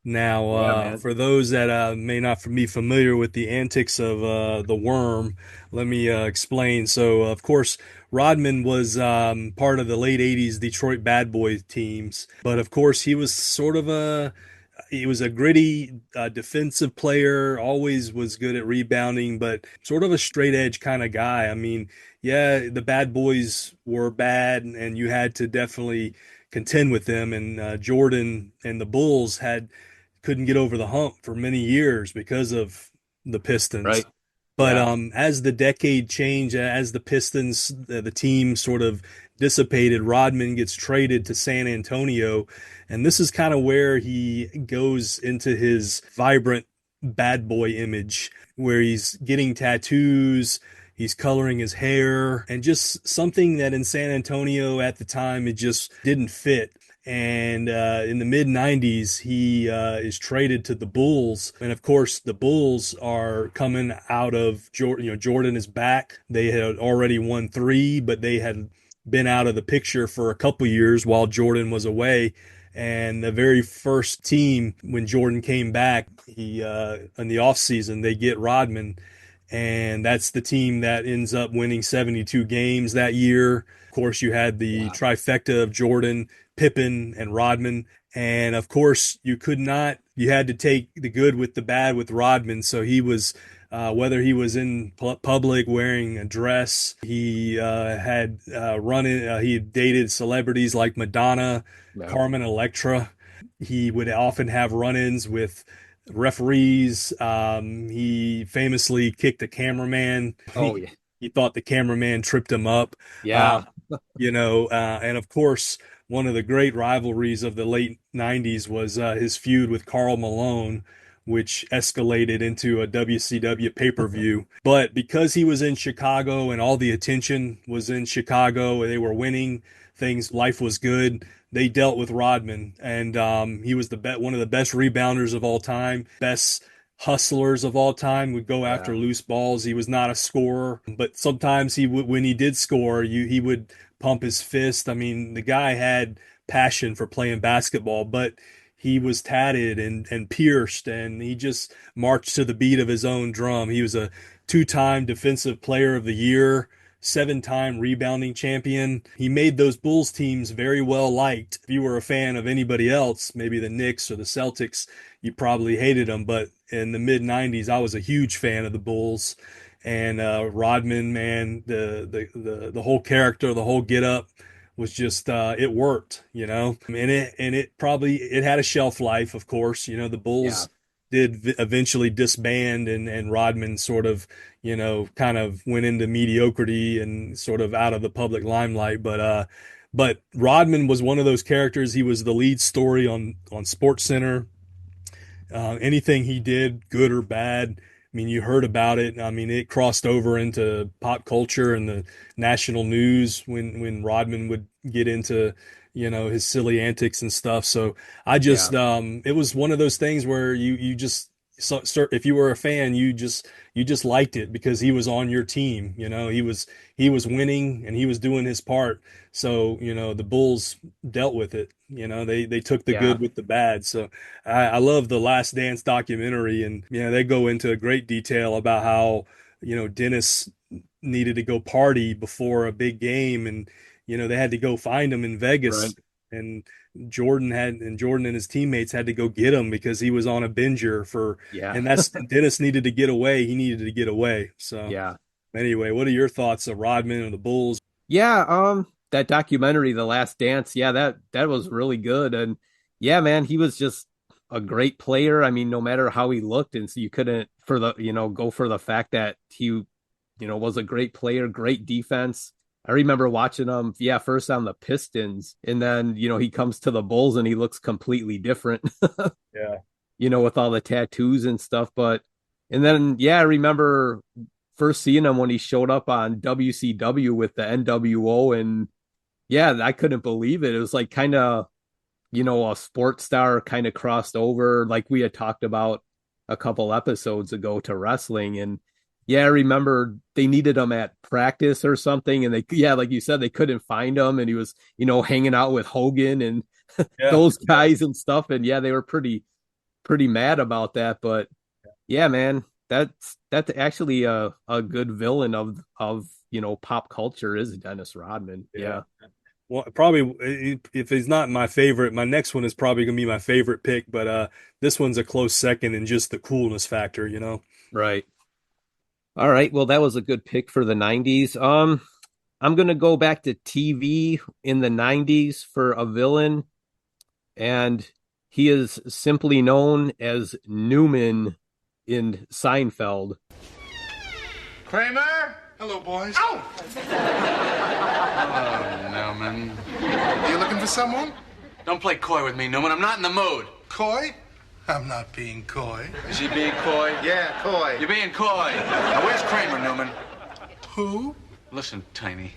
Now, yeah, man. for those that may not be familiar with the antics of the worm, let me explain. So, of course, Rodman was part of the late 80s Detroit Bad Boys teams, but of course, he was a gritty defensive player, always was good at rebounding, but sort of a straight edge kind of guy. I mean, yeah, the bad boys were bad, and you had to definitely contend with them. And Jordan and the Bulls couldn't get over the hump for many years because of the Pistons. Right. But Yeah. as the decade changed, as the Pistons, the team sort of dissipated, Rodman gets traded to San Antonio. And this is kind of where he goes into his vibrant bad boy image, where he's getting tattoos, he's coloring his hair, and just something that in San Antonio at the time, it just didn't fit. And in the mid 90s, he is traded to the Bulls. And of course, the Bulls are coming out of Jordan. Jordan is back. They had already won three, but they had been out of the picture for a couple years while Jordan was away. And the very first team, when Jordan came back, he in the offseason, they get Rodman. And that's the team that ends up winning 72 games that year. Of course, you had the trifecta of Jordan, Pippen, and Rodman. And of course, you had to take the good with the bad with Rodman. So he was, whether he was in public wearing a dress, he he had dated celebrities like Madonna, Yeah. Carmen Electra. He would often have run-ins with referees. He famously kicked a cameraman. Oh, yeah. He thought the cameraman tripped him up. Uh, Yeah. and of course, one of the great rivalries of the late 90s was his feud with Karl Malone, which escalated into a WCW pay-per-view. But because he was in Chicago and all the attention was in Chicago, they were winning life was good. They dealt with Rodman, and he was one of the best rebounders of all time, best hustlers of all time. Would go after Yeah. loose balls. He was not a scorer, but sometimes when he did score, he would pump his fist. I mean, the guy had passion for playing basketball, but he was tatted and pierced, and he just marched to the beat of his own drum. He was a two-time Defensive Player of the Year, seven-time rebounding champion. He made those Bulls teams very well liked. If you were a fan of anybody else, maybe the Knicks or the Celtics, you probably hated them. But in the mid 90s, I was a huge fan of the Bulls. And Rodman, man, the whole character, the whole get up was just it worked, and it had a shelf life, of course. The Yeah. Bulls did eventually disband, and Rodman sort of, kind of went into mediocrity and sort of out of the public limelight. But Rodman was one of those characters. He was the lead story on Sports Center. Anything he did, good or bad, I mean, you heard about it. I mean, it crossed over into pop culture and the national news when Rodman would get into, his silly antics and stuff. So Yeah. it was one of those things where you just, if you were a fan, you just liked it because he was on your team. He was winning and he was doing his part. So, the Bulls dealt with it. They took the Yeah. good with the bad. So I love the Last Dance documentary, and they go into great detail about how Dennis needed to go party before a big game, and they had to go find him in Vegas Right. and Jordan and his teammates had to go get him because he was on a binger and that's Dennis needed to get away. He needed to get away. So Yeah. anyway, what are your thoughts of Rodman and the Bulls? Yeah, that documentary, The Last Dance, yeah, that was really good. And yeah, man, he was just a great player. I mean, no matter how he looked, and so you couldn't go for the fact that he, was a great player, great defense. I remember watching him, first on the Pistons, and then, he comes to the Bulls and he looks completely different. Yeah. With all the tattoos and stuff. And then, I remember first seeing him when he showed up on WCW with the NWO, and I couldn't believe it. It was like kind of, a sports star kind of crossed over, like we had talked about a couple episodes ago, to wrestling. And I remember they needed him at practice or something, and they, like you said, they couldn't find him, and he was, hanging out with Hogan and those guys and stuff. And they were pretty mad about that. But man, that's actually a good villain of pop culture, is Dennis Rodman. Yeah. Well, probably if he's not my favorite, my next one is probably gonna be my favorite pick, but this one's a close second in just the coolness factor, Right. All right. Well, that was a good pick for the 90s. I'm gonna go back to TV in the 90s for a villain, and he is simply known as Newman in Seinfeld. Kramer? Hello, boys. Ow! Oh, Newman. Are you looking for someone? Don't play coy with me, Newman. I'm not in the mood. Coy? I'm not being coy. Is he being coy? Yeah, coy. You're being coy. Now, where's Kramer, Newman? Who? Listen, Tiny.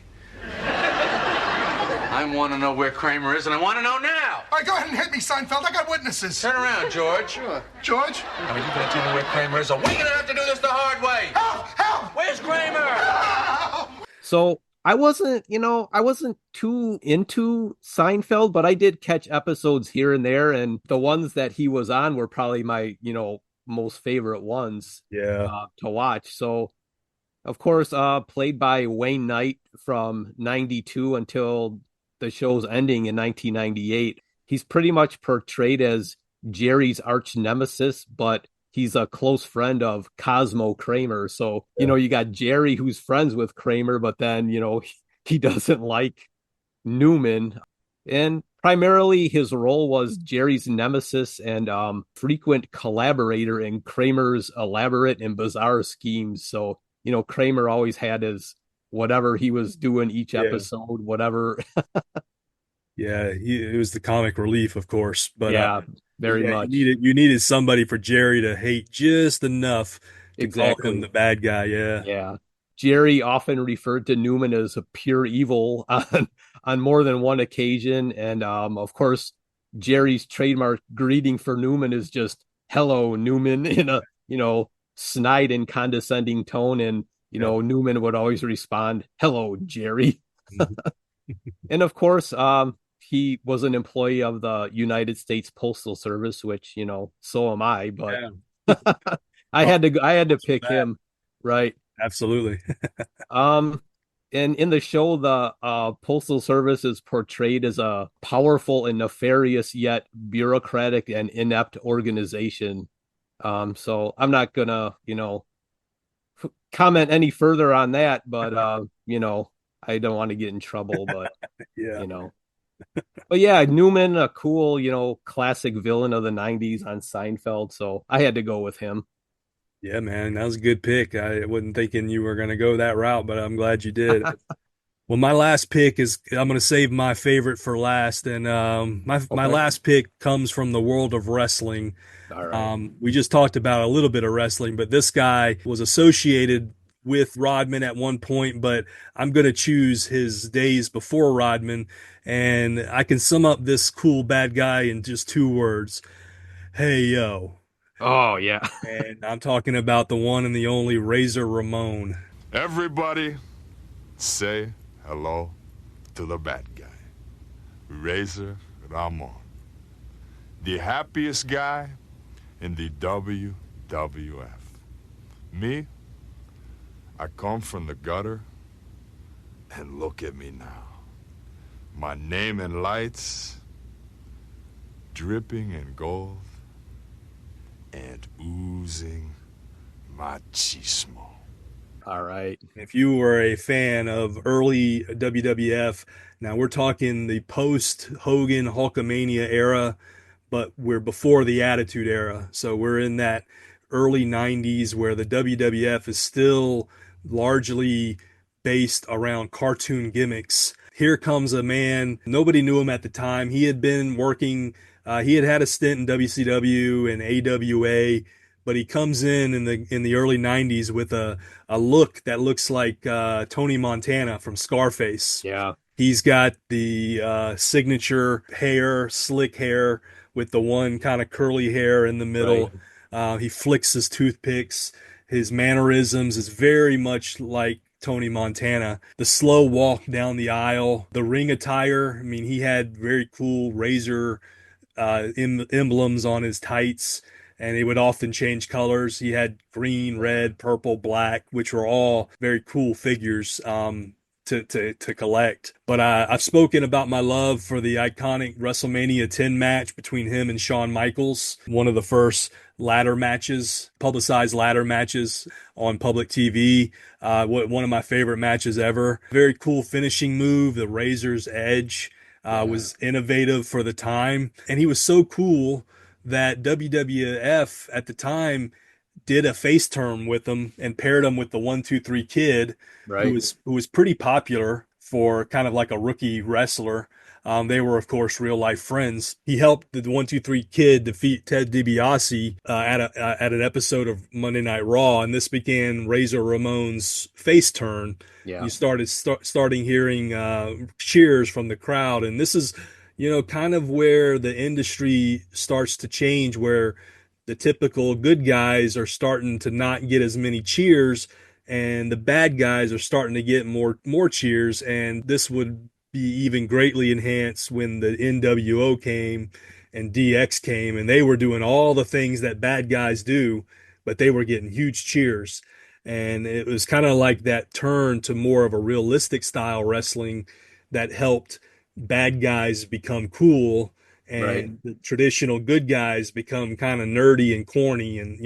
I want to know where Kramer is, and I want to know now. All right, go ahead and hit me, Seinfeld. I got witnesses. Turn around, George. Sure. George? Are you going to tell me where Kramer is, or we're going to have to do this the hard way? Help! Help! Where's Kramer? Help! So I wasn't too into Seinfeld, but I did catch episodes here and there, and the ones that he was on were probably my, most favorite ones to watch. So, of course, played by Wayne Knight from 92 until the show's ending in 1998. He's pretty much portrayed as Jerry's arch nemesis, but he's a close friend of Cosmo Kramer. So, you got Jerry who's friends with Kramer, but then, he doesn't like Newman. And primarily his role was Jerry's nemesis and frequent collaborator in Kramer's elaborate and bizarre schemes. So, Kramer always had his whatever he was doing each episode, whatever. It was the comic relief, of course. But very much. You needed somebody for Jerry to hate just enough to call him the bad guy. Yeah. Jerry often referred to Newman as a pure evil on more than one occasion. And of course, Jerry's trademark greeting for Newman is just "Hello, Newman" in a snide and condescending tone. And Newman would always respond, "Hello, Jerry." And of course, he was an employee of the United States Postal Service, which, so am I, but I had to pick him. Right. Absolutely. And in the show, the Postal Service is portrayed as a powerful and nefarious yet bureaucratic and inept organization. So I'm not gonna, comment any further on that, but I don't want to get in trouble, but But Newman, a cool, classic villain of the 90s on Seinfeld. So I had to go with him. Yeah, man, that was a good pick. I wasn't thinking you were going to go that route, but I'm glad you did. Well, my last pick I'm going to save my favorite for last. And my last pick comes from the world of wrestling. All right. We just talked about a little bit of wrestling, but this guy was associated with Rodman at one point, but I'm going to choose his days before Rodman. And I can sum up this cool bad guy in just 2 words. Hey, yo. Oh, yeah. And I'm talking about the one and the only Razor Ramon. Everybody say hello to the bad guy, Razor Ramon, the happiest guy in the WWF. Me, I come from the gutter, and look at me now. My name in lights dripping in gold and oozing machismo. All right. If you were a fan of early WWF, now we're talking the post Hogan Hulkamania era, but we're before the Attitude Era. So we're in that early 90s where the WWF is still largely based around cartoon gimmicks. Here comes a man, nobody knew him at the time. He had been working, he had a stint in WCW and AWA, but he comes in the early 90s with a look that looks like Tony Montana from Scarface. Yeah. He's got the signature hair, slick hair, with the one kind of curly hair in the middle. Right. He flicks his toothpicks. His mannerisms is very much like Tony Montana. The slow walk down the aisle, the ring attire. I mean, he had very cool razor emblems on his tights, and he would often change colors. He had green, red, purple, black, which were all very cool figures. To collect. But I've spoken about my love for the iconic WrestleMania 10 match between him and Shawn Michaels, one of the first ladder matches, publicized ladder matches on public TV. One of my favorite matches ever. Very cool finishing move. The Razor's Edge was innovative for the time. And he was so cool that WWF at the time did a face turn with him and paired him with the 1-2-3 Kid, Right. who was pretty popular for kind of like a rookie wrestler. They were, of course, real life friends. He helped the 1-2-3 Kid defeat Ted DiBiase at an episode of Monday Night Raw, and this began Razor Ramon's face turn. Yeah. You starting hearing cheers from the crowd, and this is, kind of where the industry starts to change, where the typical good guys are starting to not get as many cheers, and the bad guys are starting to get more cheers. And this would be even greatly enhanced when the NWO came and DX came, and they were doing all the things that bad guys do, but they were getting huge cheers. And it was kind of like that turn to more of a realistic style wrestling that helped bad guys become cool, and Right. the traditional good guys become kind of nerdy and corny and,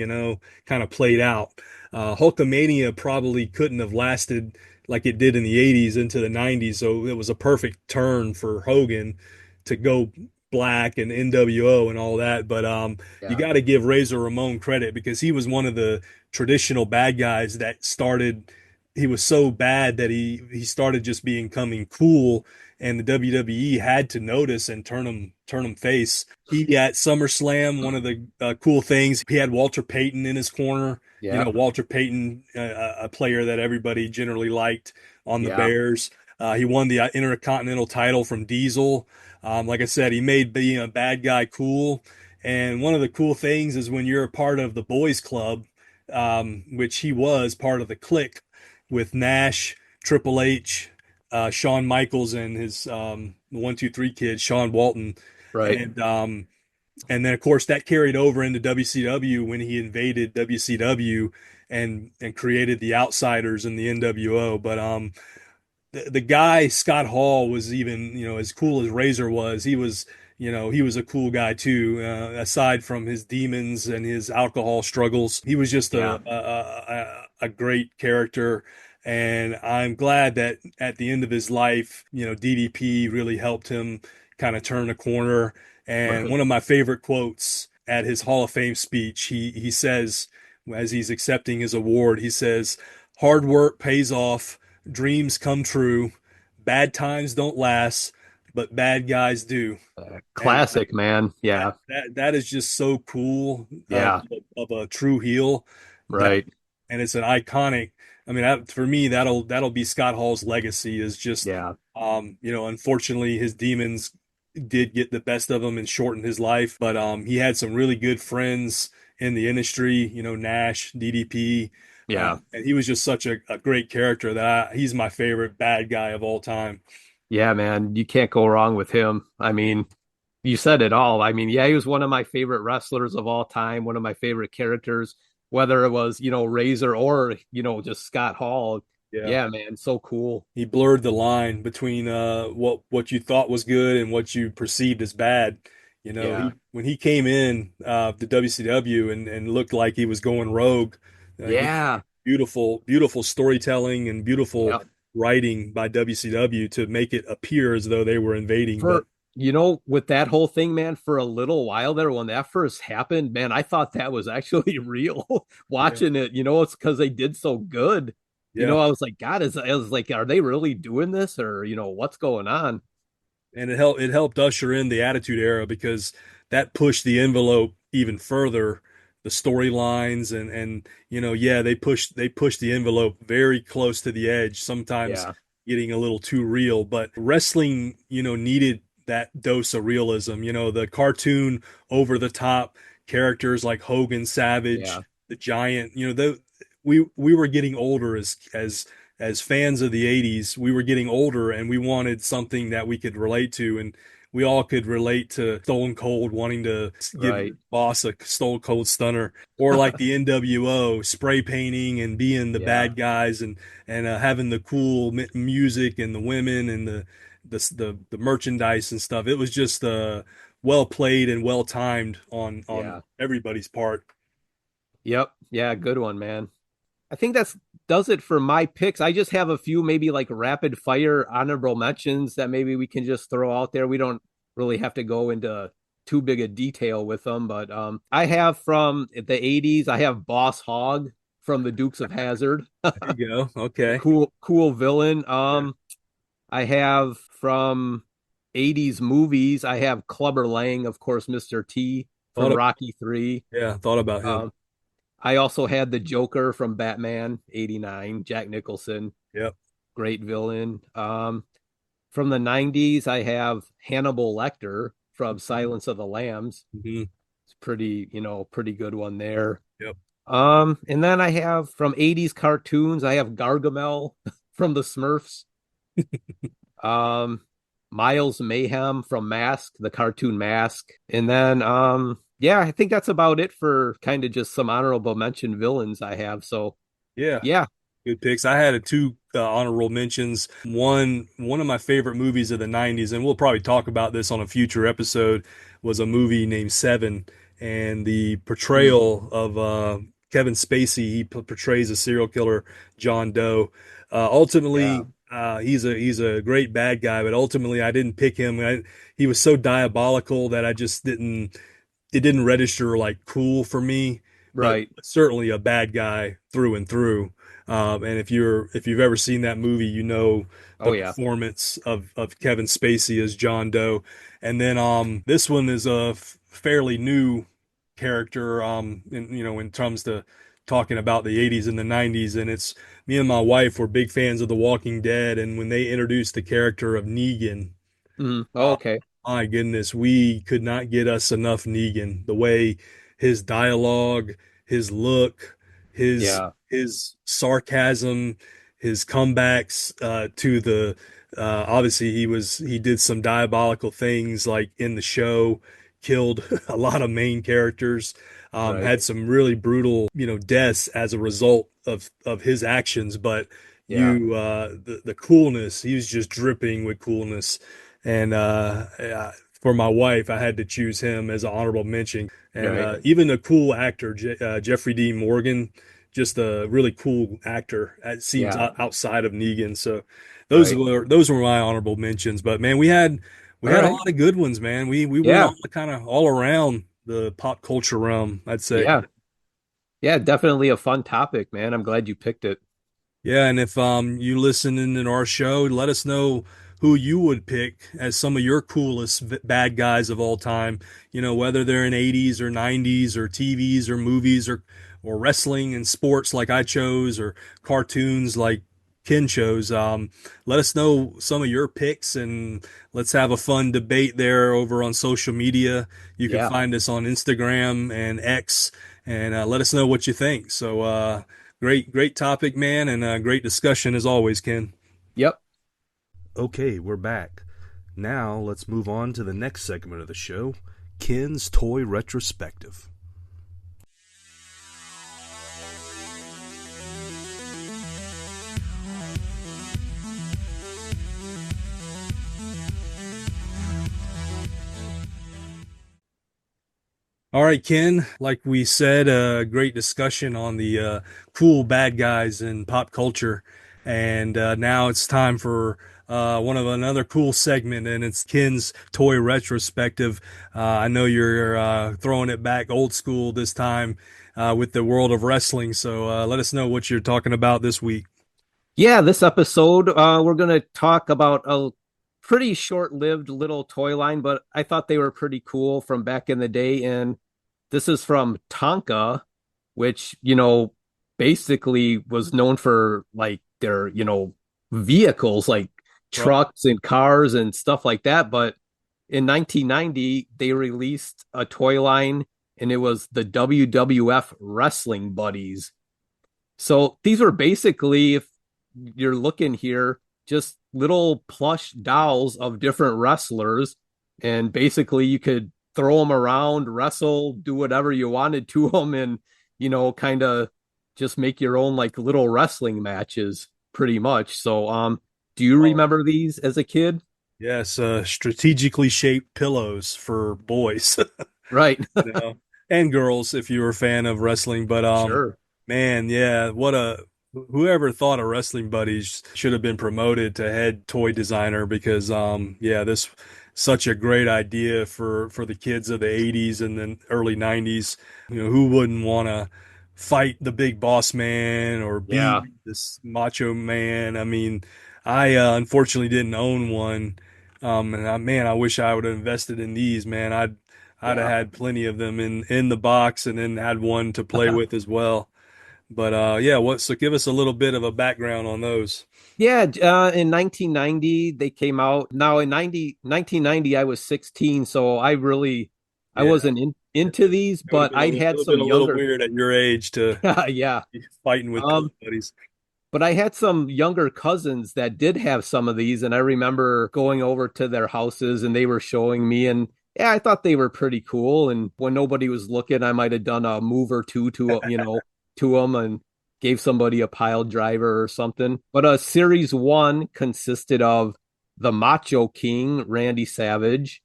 kind of played out. Hulkamania probably couldn't have lasted like it did in the 80s into the 90s. So it was a perfect turn for Hogan to go black and NWO and all that. But you got to give Razor Ramon credit, because he was one of the traditional bad guys that started. He was so bad that he started just becoming cool, and the WWE had to notice and turn him face. He at SummerSlam, one of the cool things, he had Walter Payton in his corner. Yeah. Walter Payton, a player that everybody generally liked on the Yeah. Bears. He won the Intercontinental title from Diesel. Like I said, he made being a bad guy cool. And one of the cool things is when you're a part of the Boys Club, which he was part of the Clique with Nash, Triple H, Shawn Michaels, and his 1-2-3 Kid, Sean Walton. Right. And then, of course, that carried over into WCW when he invaded WCW and created the Outsiders and the NWO. But the guy, Scott Hall, was even, as cool as Razor was. He was a cool guy too. Aside from his demons and his alcohol struggles, he was just a great character. And I'm glad that at the end of his life, DDP really helped him kind of turn a corner. And Right. one of my favorite quotes at his Hall of Fame speech, he says, as he's accepting his award, he says, "Hard work pays off, dreams come true, bad times don't last, but bad guys do." Classic, man. Yeah. That is just so cool. Yeah. Of a true heel. Right. And it's an iconic. I mean, for me, that'll be Scott Hall's legacy. Is just, Yeah. Unfortunately, his demons did get the best of him and shorten his life. But he had some really good friends in the industry. Nash, DDP. Yeah. And he was just such a great character that he's my favorite bad guy of all time. Yeah, man. You can't go wrong with him. I mean, you said it all. I mean, yeah, he was one of my favorite wrestlers of all time, one of my favorite characters, whether it was, Razor or, just Scott Hall. Yeah, man, so cool. He blurred the line between what you thought was good and what you perceived as bad. You know, Yeah. when he came in the WCW and looked like he was going rogue, Yeah. beautiful, beautiful storytelling and beautiful Yep. writing by WCW to make it appear as though they were invading. But For with that whole thing, man, for a little while there when that first happened, man, I thought that was actually real. yeah, Watching it, it's because they did so good. yeah. I was like, God, I was like, are they really doing this, or what's going on? And it helped usher in the Attitude Era because that pushed the envelope even further, the storylines and yeah, they pushed the envelope very close to the edge, sometimes Yeah, getting a little too real, but wrestling, needed that dose of realism, the cartoon over the top characters like Hogan, yeah, Savage, the Giant, we were getting older as fans of the 80s. We were getting older and we wanted something that we could relate to. And we all could relate to Stone Cold wanting to give right. boss a Stone Cold stunner, or like the NWO spray painting and being the Yeah, bad guys and having the cool music and the women and the merchandise and stuff. It was just well played and well timed on yeah. everybody's part. Yep. Yeah, good one, man. I think that's does it for my picks. I just have a few maybe like rapid fire honorable mentions that maybe we can just throw out there. We don't really have to go into too big a detail with them, but I have from the 80s, I have Boss Hogg from the Dukes of Hazzard. There you go. Okay. Cool villain. Yeah. I have from 80s movies, I have Clubber Lang, of course, Mr. T Thought from of, Rocky 3. yeah, thought about him. Um, I also had the Joker from Batman 89, Jack Nicholson, Yep. great villain. From the 90s, I have Hannibal Lecter from Silence of the Lambs. Mm-hmm. It's pretty good one there. Yep. And then I have from 80s cartoons, I have Gargamel from the Smurfs. Miles Mayhem from Mask, the cartoon Mask. And then yeah, I think that's about it for kind of just some honorable mention villains I have. So Yeah. yeah. Good picks. I had two honorable mentions. One of my favorite movies of the 90s, and we'll probably talk about this on a future episode, was a movie named Seven, and the portrayal of Kevin Spacey. He portrays a serial killer, John Doe. Yeah. Ultimately, he's a great bad guy, but ultimately I didn't pick him. He was so diabolical that I just didn't. It didn't register like cool for me. But Right. certainly a bad guy through and through. And if you've ever seen that movie, the Oh yeah. performance of Kevin Spacey as John Doe. And then this one is a fairly new character in terms to talking about the 80s and the 90s, and it's me and my wife were big fans of The Walking Dead, and when they introduced the character of Negan, Oh, okay. my goodness, we could not get us enough Negan. The way his dialogue, his look, his Yeah. his sarcasm, his comebacks to the obviously he did some diabolical things like in the show, killed a lot of main characters, Right. had some really brutal, deaths as a result of his actions, but Yeah. the coolness, he was just dripping with coolness. And for my wife, I had to choose him as an honorable mention. And Right. even a cool actor, Jeffrey Dean Morgan, just a really cool actor. It seems Yeah. outside of Negan. So those Right. were those were my honorable mentions. But man, we All had a right. lot of good ones, man. We went Yeah. all kind of all around the pop culture realm, I'd say. Yeah. Yeah, definitely a fun topic, man. I'm glad you picked it. Yeah, and if you listen in our show, let us know who you would pick as some of your coolest bad guys of all time. Whether they're in 80s or 90s or TVs or movies or wrestling and sports like I chose or cartoons like Ken chose. Let us know some of your picks and let's have a fun debate there over on social media. You can Yeah. find us on Instagram and X and let us know what you think. So, great topic, man, and great discussion as always, Ken. Yep. Okay, we're back. Now let's move on to the next segment of the show, Ken's Toy Retrospective. All right, Ken, like we said, a great discussion on the cool bad guys in pop culture. And now it's time for one of another cool segment, and it's Ken's Toy Retrospective. I know you're throwing it back old school this time with the world of wrestling. So let us know what you're talking about this week. Yeah, this episode, we're going to talk about a pretty short-lived little toy line, but I thought they were pretty cool from back in the day. And this is from Tonka, which, basically was known for like their, vehicles like Right. trucks and cars and stuff like that. But in 1990, they released a toy line and it was the WWF Wrestling Buddies. So these were basically, if you're looking here, just little plush dolls of different wrestlers. And basically, you could throw them around, wrestle, do whatever you wanted to them, and, kind of just make your own like little wrestling matches pretty much. So, do you Oh, remember these as a kid? yes, strategically shaped pillows for boys. Right. You know, and girls if you were a fan of wrestling. But Sure. man, yeah, what a whoever thought of Wrestling Buddies should have been promoted to head toy designer because yeah, this such a great idea for the kids of the 80s and then early 90s. You know, who wouldn't want to fight the big boss man or beat Yeah. this macho man? I mean, I unfortunately didn't own one. And man, I wish I would have invested in these, man. I'd have Yeah. had plenty of them in the box and then had one to play with as well. But yeah, so give us a little bit of a background on those. Yeah, in 1990 they came out. Now in 1990 I was 16, so I Yeah, wasn't into these, it would have but been I'd it had would have been some a little younger weird at your age to yeah. be fighting with pillow Um, buddies. but I had some younger cousins that did have some of these, and I remember going over to their houses and they were showing me, and yeah, I thought they were pretty cool. And when nobody was looking, I might have done a move or two to to them and gave somebody a pile driver or something. But series one consisted of the Macho King, Randy Savage.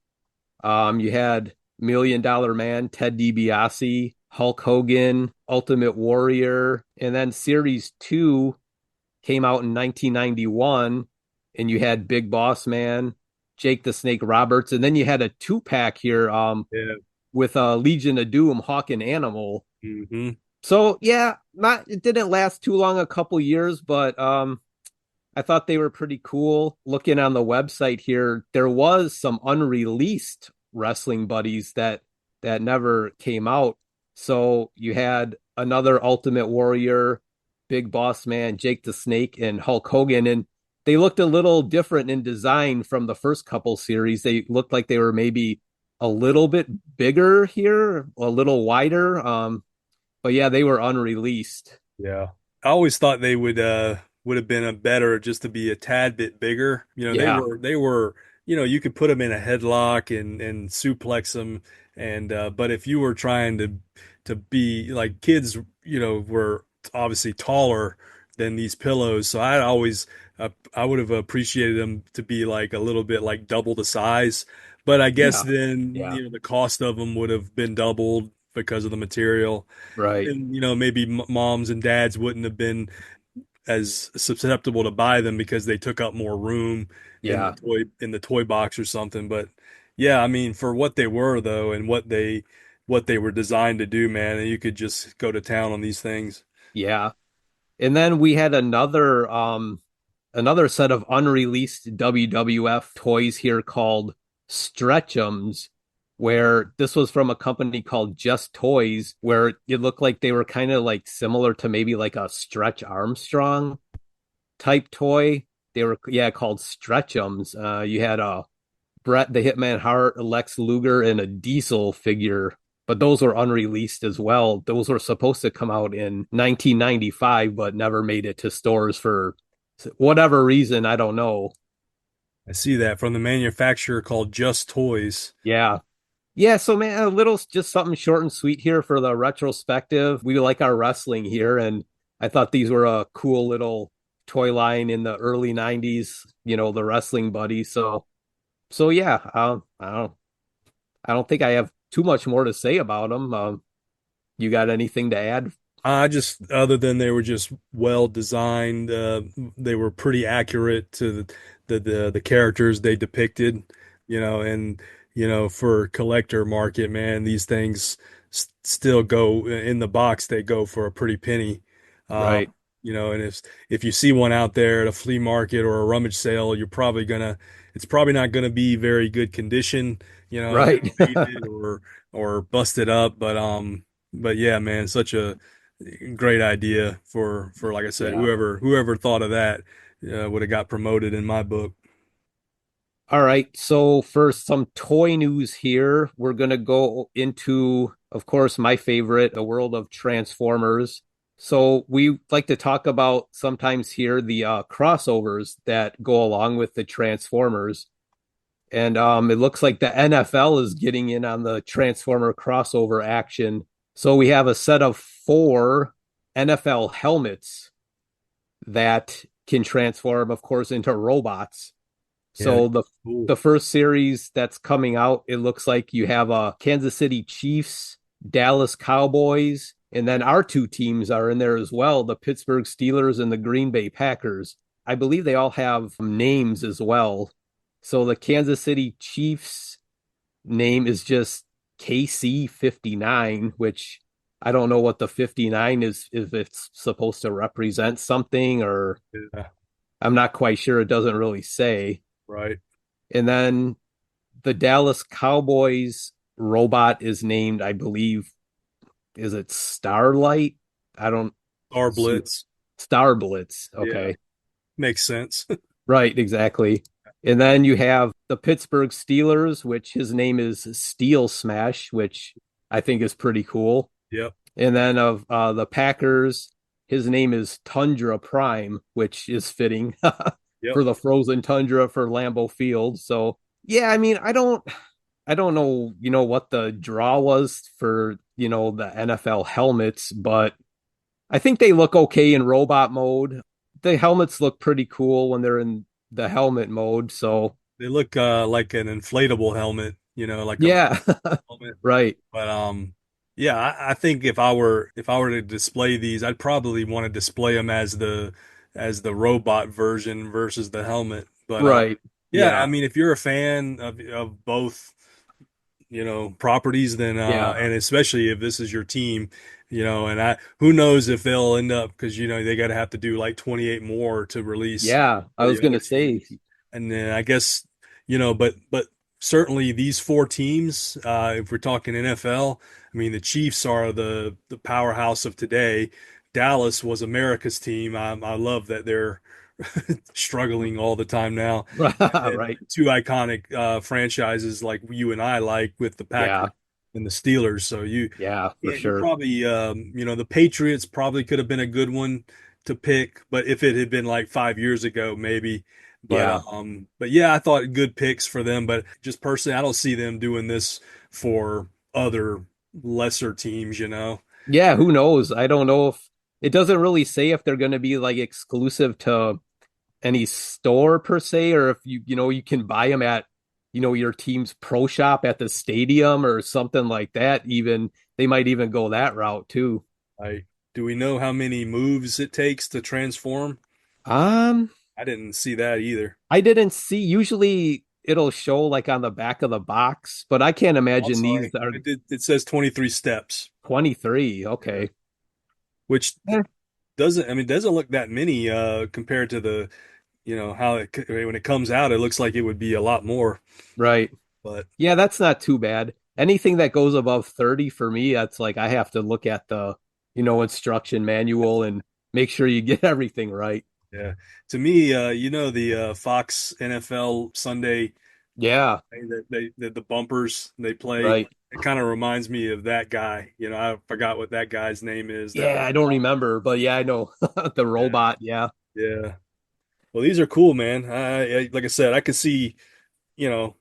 You had Million Dollar Man, Ted DiBiase, Hulk Hogan, Ultimate Warrior, and then series two came out in 1991, and you had Big Boss Man, Jake the Snake Roberts, and then you had a two pack here Yeah. with Legion of Doom, Hawk and Animal. Hmm. So yeah, not it didn't last too long, a couple years, but I thought they were pretty cool. Looking on the website here, there was some unreleased wrestling buddies that never came out. So you had another Ultimate Warrior, Big Boss Man, Jake the Snake, and Hulk Hogan, and they looked a little different in design from the first couple series. They looked like they were maybe a little bit bigger here, a little wider. But yeah, they were unreleased. Yeah. I always thought they would have been a better just to be a tad bit bigger. You know, Yeah, they were, you know, you could put them in a headlock and suplex them and but if you were trying to be like kids, you know, were obviously taller than these pillows. So I would have appreciated them to be like a little bit like double the size. But I guess yeah, then, yeah, you know, the cost of them would have been doubled because of the material. right. And, you know, maybe moms and dads wouldn't have been as susceptible to buy them because they took up more room Yeah, in the toy box or something. But yeah, I mean, for what they were though, and what they were designed to do, man, you could just go to town on these things. yeah. And then we had another set of unreleased WWF toys here called Stretchums, where this was from a company called Just Toys, where it looked like they were kind of like similar to maybe like a Stretch Armstrong type toy. They were, yeah, called Stretchums. You had a Bret the Hitman Hart, Lex Luger, and a Diesel figure, but those were unreleased as well. Those were supposed to come out in 1995, but never made it to stores for whatever reason. I don't know. I see that from the manufacturer called Just Toys. Yeah. Yeah. So, man, a little just something short and sweet here for the retrospective. We like our wrestling here, and I thought these were a cool little toy line in the early 90s, the wrestling buddy. So yeah, I don't think I have too much more to say about them. You got anything to add? Just other than they were just well designed, they were pretty accurate to the characters they depicted, and for collector market, man, these things still go in the box. They go for a pretty penny. Right. And if you see one out there at a flea market or a rummage sale, it's probably not gonna be very good condition, Right. faded or busted up, but yeah, man, such a great idea for like I said, Yeah. whoever thought of that would have got promoted in my book. All right. So for some toy news here, we're going to go into, of course, my favorite, the world of Transformers. So we like to talk about sometimes here the crossovers that go along with the Transformers. And it looks like the NFL is getting in on the Transformer crossover action. So we have a set of 4 NFL helmets that can transform, of course, into robots. So Yeah, cool. the first series that's coming out, it looks like you have Kansas City Chiefs, Dallas Cowboys, and then our 2 teams are in there as well, the Pittsburgh Steelers and the Green Bay Packers. I believe they all have names as well. So the Kansas City Chiefs name is just KC59, which I don't know what the 59 is, if it's supposed to represent something, or Yeah, I'm not quite sure. It doesn't really say. right. And then the Dallas Cowboys robot is named, I believe, is it Starlight? I don't Star Blitz. Star Blitz. Okay. Yeah, makes sense. Right, exactly. And then you have the Pittsburgh Steelers, which his name is Steel Smash, which I think is pretty cool. Yep. And then of the Packers, his name is Tundra Prime, which is fitting Yep. for the frozen tundra for Lambeau Field. So yeah, I mean, I don't know, what the draw was for, the NFL helmets, but I think they look okay in robot mode. The helmets look pretty cool when they're in the helmet mode. So They look like an inflatable helmet, like a yeah, helmet. right. But yeah, I think if I were to display these, I'd probably want to display them as the robot version versus the helmet. But Right. yeah, I Yeah. mean, if you're a fan of both, properties, then Yeah. and especially if this is your team, and who knows if they'll end up, because they got to have to do like 28 more to release Yeah. I for was the going other to say, teams. And then I guess, but certainly these 4 teams, if we're talking NFL, I mean, the Chiefs are the powerhouse of today. Dallas was America's team. I love that they're struggling all the time now. And then right. 2 iconic franchises like you and I like, with the Packers Yeah. and the Steelers. So Yeah, for you sure. probably, the Patriots probably could have been a good one to pick, but if it had been like 5 years ago, maybe. Yeah. But yeah, I thought good picks for them. But just personally, I don't see them doing this for other lesser teams. Yeah. Who knows? I don't know if it doesn't really say if they're going to be like exclusive to any store per se, or if you can buy them at, your team's pro shop at the stadium or something like that. Even they might even go that route too. Do we know how many moves it takes to transform? Um, I didn't see that either. I didn't see. Usually it'll show like on the back of the box, but I can't Oh, I'm imagine these sorry. are It says 23 steps, 23. Okay. which Eh, doesn't look that many compared to the, how when it comes out, it looks like it would be a lot more. right. But Yeah, that's not too bad. Anything that goes above 30 for me, that's like I have to look at the, instruction manual and make sure you get everything right. yeah, to me, the Fox NFL Sunday, Yeah, the bumpers they play, right. it kind of reminds me of that guy. I forgot what that guy's name is. That Yeah, I don't remember, but yeah, I know the yeah, robot. Yeah, yeah. Well, these are cool, man. Like I said, I could see,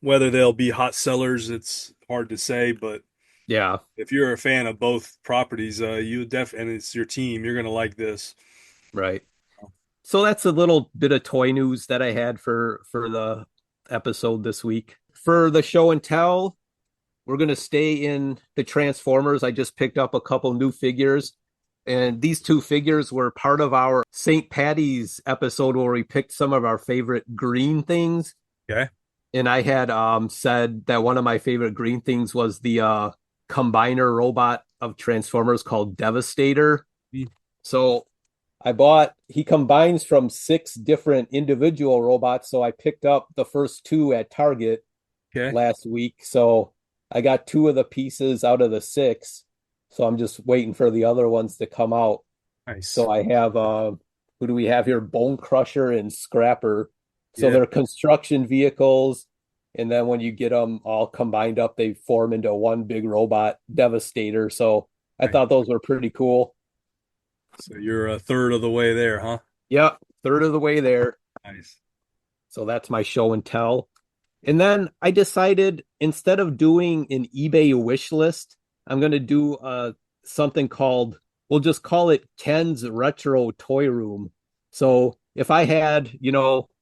whether they'll be hot sellers. It's hard to say, but yeah, if you're a fan of both properties, and it's your team, you're gonna like this. right. So that's a little bit of toy news that I had for the episode this week. For the show and tell, we're going to stay in the Transformers. I just picked up a couple new figures, and these two figures were part of our St. Patty's episode where we picked some of our favorite green things. Okay. And I had said that one of my favorite green things was the combiner robot of Transformers called Devastator. So he combines from 6 different individual robots. So I picked up the first 2 at Target last week. So I got 2 of the pieces out of the 6. So I'm just waiting for the other ones to come out. Nice. So I have, who do we have here? Bone Crusher and Scrapper. So they're construction vehicles. And then when you get them all combined up, they form into one big robot, Devastator. So I thought those were pretty cool. So you're a third of the way there, huh? Yep, third of the way there. Nice. So that's my show and tell. And then I decided instead of doing an eBay wish list, I'm going to do something called, we'll just call it Ken's Retro Toy Room. So if I had,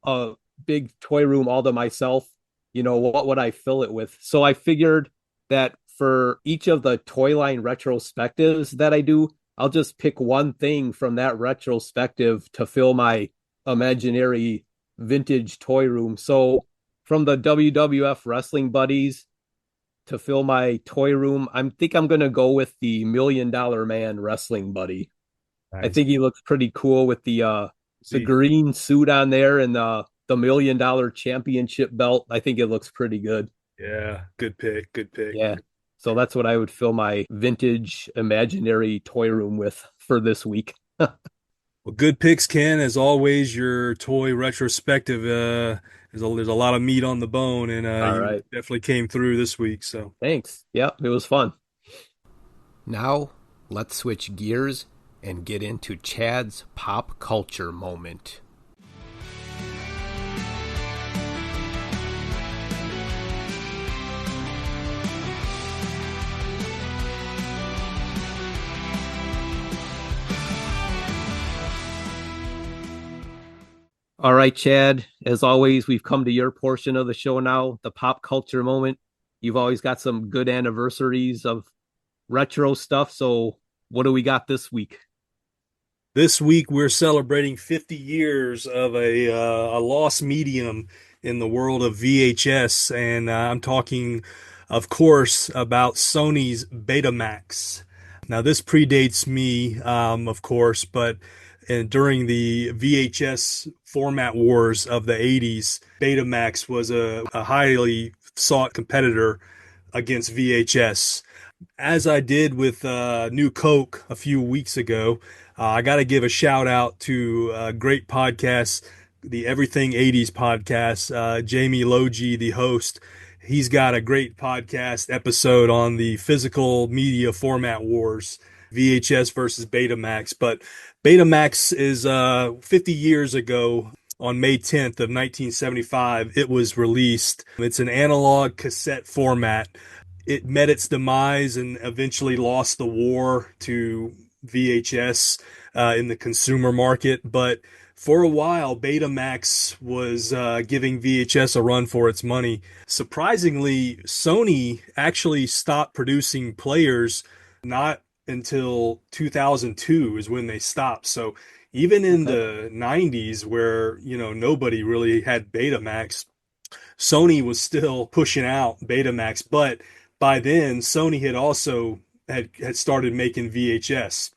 a big toy room all to myself, what would I fill it with? So I figured that for each of the toy line retrospectives that I do, I'll just pick one thing from that retrospective to fill my imaginary vintage toy room. So from the WWF Wrestling Buddies to fill my toy room, I think I'm going to go with the $1 Million Man Wrestling Buddy. Nice. I think he looks pretty cool with the green suit on there and the $1 Million Championship belt. I think it looks pretty good. Yeah, good pick. Yeah. So that's what I would fill my vintage imaginary toy room with for this week. Well, good picks, Ken. As always, your toy retrospective, there's a lot of meat on the bone, and you definitely came through this week. So thanks. Yeah, it was fun. Now let's switch gears and get into Chad's pop culture moment. All right, Chad, as always, we've come to your portion of the show now, the pop culture moment. You've always got some good anniversaries of retro stuff. So what do we got this week? This week, we're celebrating 50 years of a lost medium in the world of VHS. And I'm talking, of course, about Sony's BetaMax. Now, this predates me, of course, but during the VHS format wars of the 80s, BetaMax was a highly sought competitor against VHS. As I did with New Coke a few weeks ago, I got to give a shout out to a great podcast, the Everything 80s podcast. Jamie Logie, the host, he's got a great podcast episode on the physical media format wars, VHS versus BetaMax. But BetaMax is 50 years ago. On May 10th of 1975, it was released. It's an analog cassette format. It met its demise and eventually lost the war to VHS in the consumer market. But for a while, BetaMax was giving VHS a run for its money. Surprisingly, Sony actually stopped producing players not until 2002 is when they stopped. So even in the 90s where, nobody really had BetaMax, Sony was still pushing out BetaMax. But by then, Sony had also had started making VHS.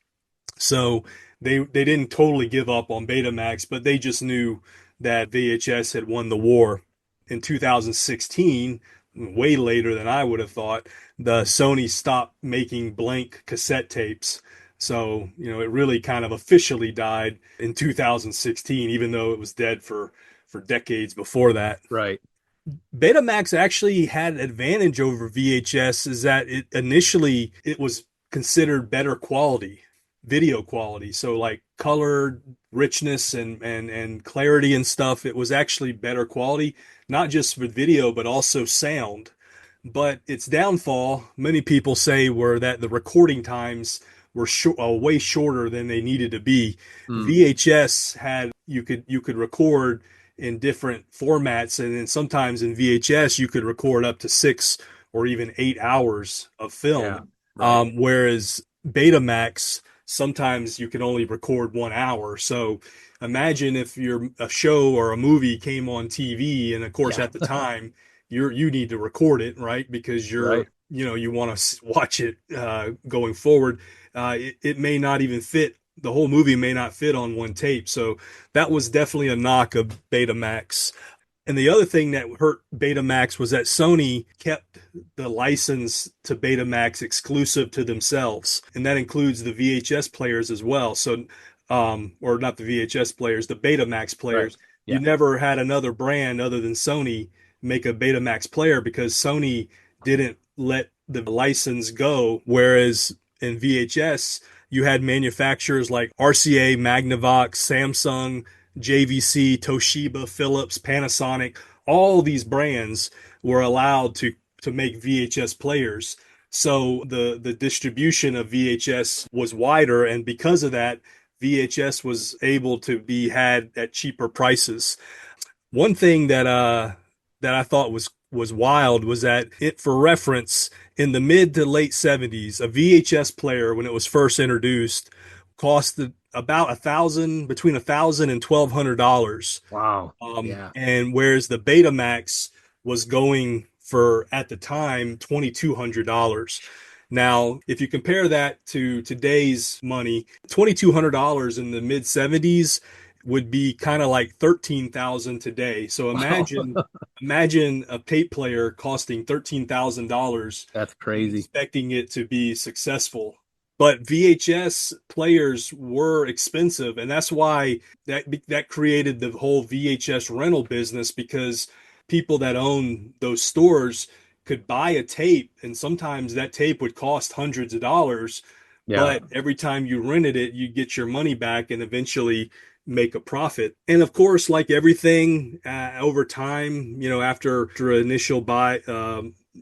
So they didn't totally give up on BetaMax, but they just knew that VHS had won the war. In 2016, way later than I would have thought, the Sony stopped making blank cassette tapes. So, it really kind of officially died in 2016, even though it was dead for decades before that. Right. BetaMax actually had an advantage over VHS is that initially it was considered better quality, video quality. So like color, richness, and clarity and stuff, it was actually better quality, not just for video, but also sound. But its downfall, many people say, were that the recording times were way shorter than they needed to be. VHS had, you could record in different formats, and then sometimes in VHS you could record up to 6 or even 8 hours of film. Yeah, right. Whereas Betamax, sometimes you can only record 1 hour. So imagine if a show or a movie came on TV, and of course Yeah. at the time you need to record it, right? Because Right. you want to watch it going forward. It may not even fit. The whole movie may not fit on one tape. So that was definitely a knock of Betamax. And the other thing that hurt Betamax was that Sony kept the license to Betamax exclusive to themselves. And that includes the VHS players as well. So, or not the VHS players, the Betamax players. Right. Yeah. You never had another brand other than Sony make a Betamax player because Sony didn't let the license go. Whereas in VHS, you had manufacturers like RCA, Magnavox, Samsung, JVC, Toshiba, Philips, Panasonic, all these brands were allowed to make VHS players. So the distribution of VHS was wider, and because of that, VHS was able to be had at cheaper prices. One thing that I thought was wild was that for reference, in the mid to late 70s, a VHS player, when it was first introduced, cost about between $1,000 and $1,200. Wow. Yeah. And whereas the Betamax was going for, at the time, $2,200. Now, if you compare that to today's money, $2,200 in the mid 70s would be kind of like 13,000 today. So imagine a tape player costing $13,000. That's crazy. Expecting it to be successful. But VHS players were expensive, and that's why that created the whole VHS rental business, because people that own those stores could buy a tape, and sometimes that tape would cost hundreds of dollars. Yeah. But every time you rented it, you get your money back and eventually make a profit. And of course, like everything, over time, after initial buy,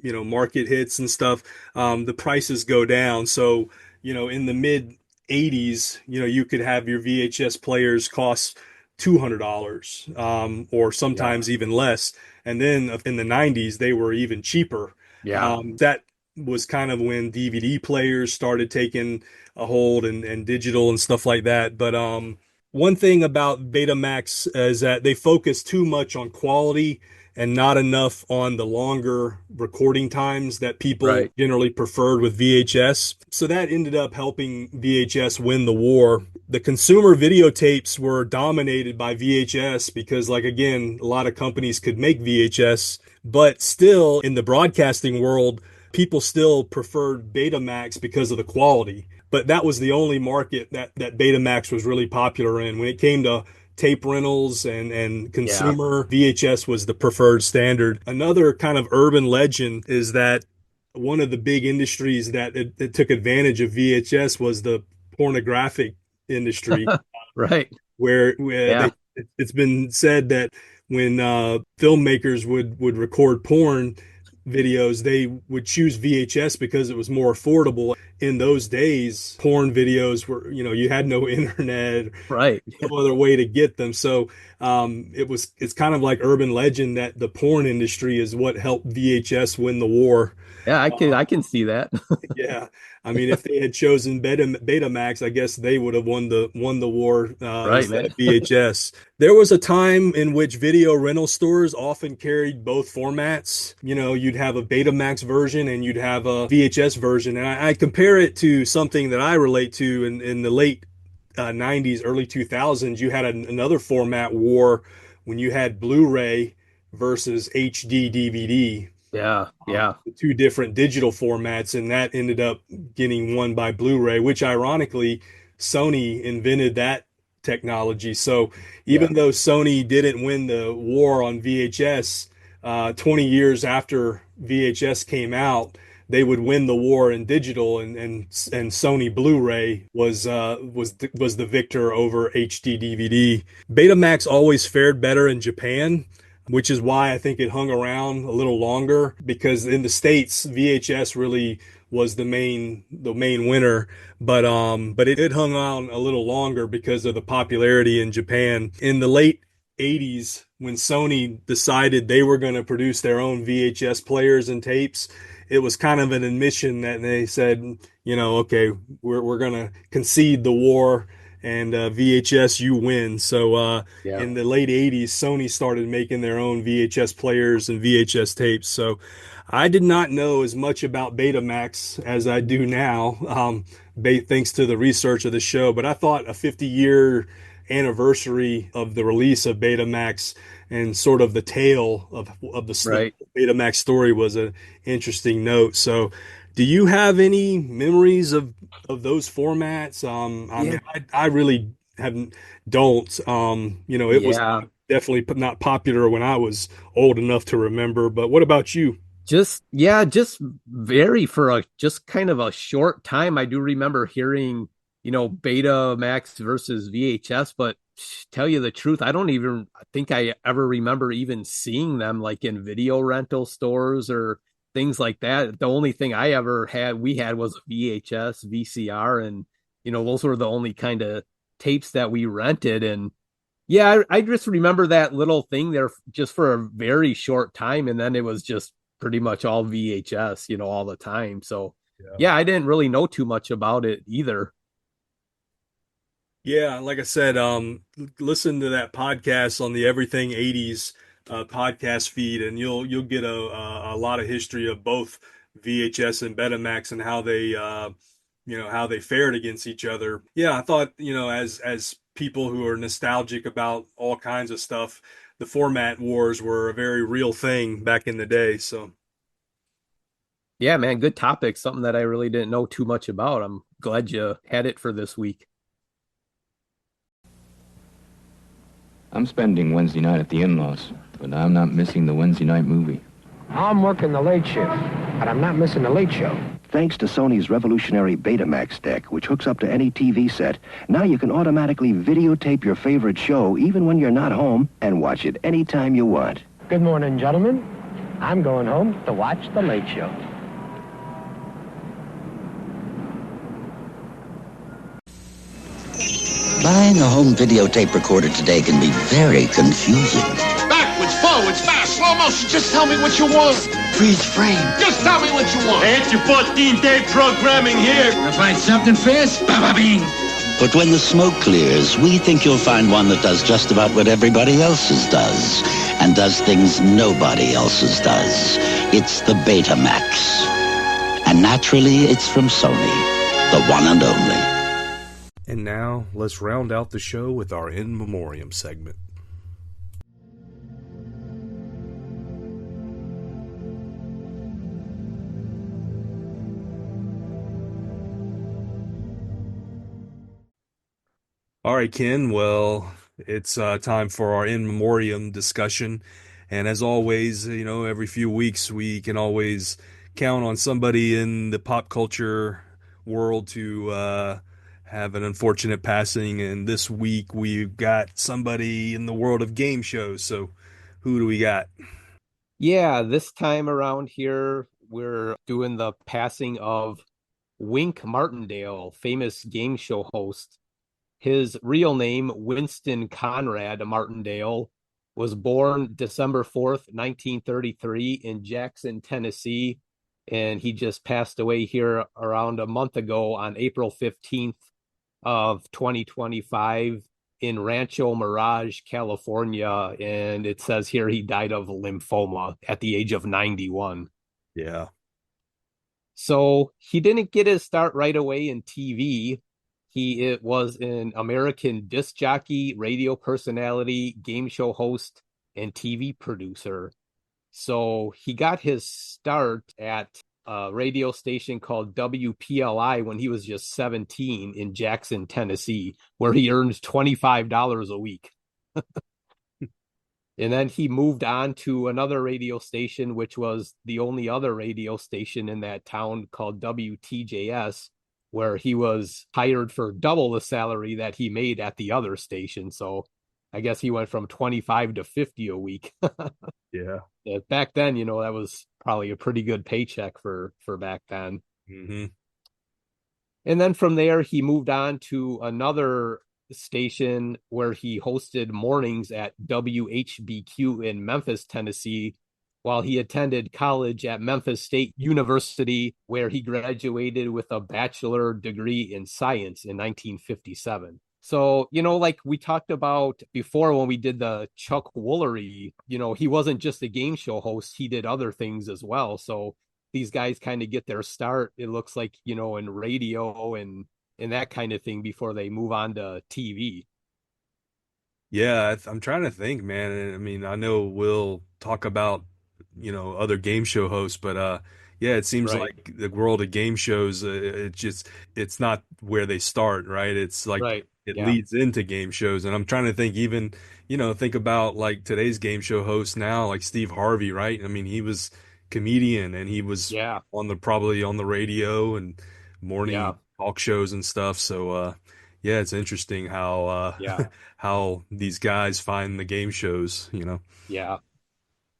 market hits and stuff, the prices go down. So, in the mid 80s, you could have your VHS players cost $200, or sometimes even less. And then in the 90s, they were even cheaper. Yeah. That was kind of when DVD players started taking a hold, and digital and stuff like that. But one thing about Betamax is that they focus too much on quality and not enough on the longer recording times that people generally preferred with VHS. So that ended up helping VHS win the war. The consumer videotapes were dominated by VHS because, like, again, a lot of companies could make VHS, but still in the broadcasting world, people still preferred Betamax because of the quality. But that was the only market that Betamax was really popular in. When it came to tape rentals and consumer, VHS was the preferred standard. Another kind of urban legend is that one of the big industries that it took advantage of VHS was the pornographic industry. Right. Where it's been said that when filmmakers would record porn videos, they would choose VHS because it was more affordable. In those days, porn videos were, you had no internet, right? No other way to get them. So it's kind of like urban legend that the porn industry is what helped VHS win the war. Yeah, I can see that. Yeah. I mean, if they had chosen Betamax, I guess they would have won the war instead of VHS. There was a time in which video rental stores often carried both formats. You'd have a Betamax version and you'd have a VHS version. And I compare it to something that I relate to in the late 90s, early 2000s. You had another format war when you had Blu-ray versus HD DVD. Yeah. The two different digital formats, and that ended up getting won by Blu-ray, which ironically, Sony invented that technology. So even though Sony didn't win the war on VHS, 20 years after VHS came out, they would win the war in digital, and Sony Blu-ray was the victor over HD DVD. Betamax always fared better in Japan, which is why I think it hung around a little longer, because in the States, VHS really was the main winner, but it hung on a little longer because of the popularity in Japan. In the late 80s, when Sony decided they were going to produce their own VHS players and tapes, it was kind of an admission that they said, okay, we're gonna concede the war, and VHS, you win. So Yeah. in the late 80s, Sony started making their own VHS players and VHS tapes. So I did not know as much about Betamax as I do now, thanks to the research of the show. But I thought a 50-year anniversary of the release of Betamax and sort of the tale of the Right. Betamax story was an interesting note. So do you have any memories of those formats? I mean, I really don't. It was Yeah. definitely not popular when I was old enough to remember. But what about you? Just very for just kind of a short time. I do remember hearing, Betamax versus VHS, but tell you the truth, I don't even think I ever remember even seeing them like in video rental stores or things like that. The only thing we had was a VHS, VCR, and those were the only kind of tapes that we rented. And yeah, I just remember that little thing there just for a very short time, and then it was just pretty much all VHS, all the time. So yeah, I didn't really know too much about it either. Yeah, like I said, listen to that podcast on the Everything 80s podcast feed, and you'll get a lot of history of both VHS and Betamax and how they how they fared against each other. Yeah, I thought, as people who are nostalgic about all kinds of stuff, the format wars were a very real thing back in the day. So Yeah, man, good topic. Something that I really didn't know too much about. I'm glad you had it for this week. I'm spending Wednesday night at the in-laws, but I'm not missing the Wednesday night movie. I'm working the late shift, but I'm not missing the late show. Thanks to Sony's revolutionary BetaMax deck, which hooks up to any TV set, now you can automatically videotape your favorite show even when you're not home and watch it anytime you want. Good morning, gentlemen. I'm going home to watch the late show. Buying a home videotape recorder today can be very confusing. Backwards, forwards, fast, slow motion. Just tell me what you want. Freeze frame. Just tell me what you want. It's your 14-day programming here. You find something fast? Ba-ba-bing. But when the smoke clears, we think you'll find one that does just about what everybody else's does, and does things nobody else's does. It's the BetaMax. And naturally, it's from Sony, the one and only. And now, let's round out the show with our In Memoriam segment. All right, Ken. Well, it's time for our In Memoriam discussion. And as always, every few weeks we can always count on somebody in the pop culture world to have an unfortunate passing, and this week we've got somebody in the world of game shows. So who do we got? Yeah, this time around here, we're doing the passing of Wink Martindale, famous game show host. His real name, Winston Conrad Martindale, was born December 4th, 1933 in Jackson, Tennessee, and he just passed away here around a month ago on April 15th of 2025 in Rancho Mirage, California, and it says here he died of lymphoma at the age of 91. Yeah. So he didn't get his start right away in TV. It was an American disc jockey, radio personality, game show host, and TV producer. So he got his start at a radio station called WPLI when he was just 17 in Jackson, Tennessee, where he earned $25 a week. And then he moved on to another radio station, which was the only other radio station in that town, called WTJS, where he was hired for double the salary that he made at the other station. So I guess he went from 25 to 50 a week. Yeah. Back then, that was probably a pretty good paycheck for back then. Mm-hmm. And then from there, he moved on to another station where he hosted mornings at WHBQ in Memphis, Tennessee, while he attended college at Memphis State University, where he graduated with a bachelor degree in science in 1957. So, like we talked about before when we did the Chuck Woolery, he wasn't just a game show host, he did other things as well. So these guys kind of get their start, it looks like, in radio and that kind of thing before they move on to TV. Yeah, I'm trying to think, man. I mean, I know we'll talk about, other game show hosts, but yeah, it seems Right. like the world of game shows, it's not where they start, right? It's like Right. it Yeah. leads into game shows, and I'm trying to think even, think about like today's game show host now, like Steve Harvey, right? I mean, he was comedian and he was Yeah. probably on the radio and Yeah. morning talk shows and stuff. So yeah, it's interesting how Yeah. how these guys find the game shows. Yeah.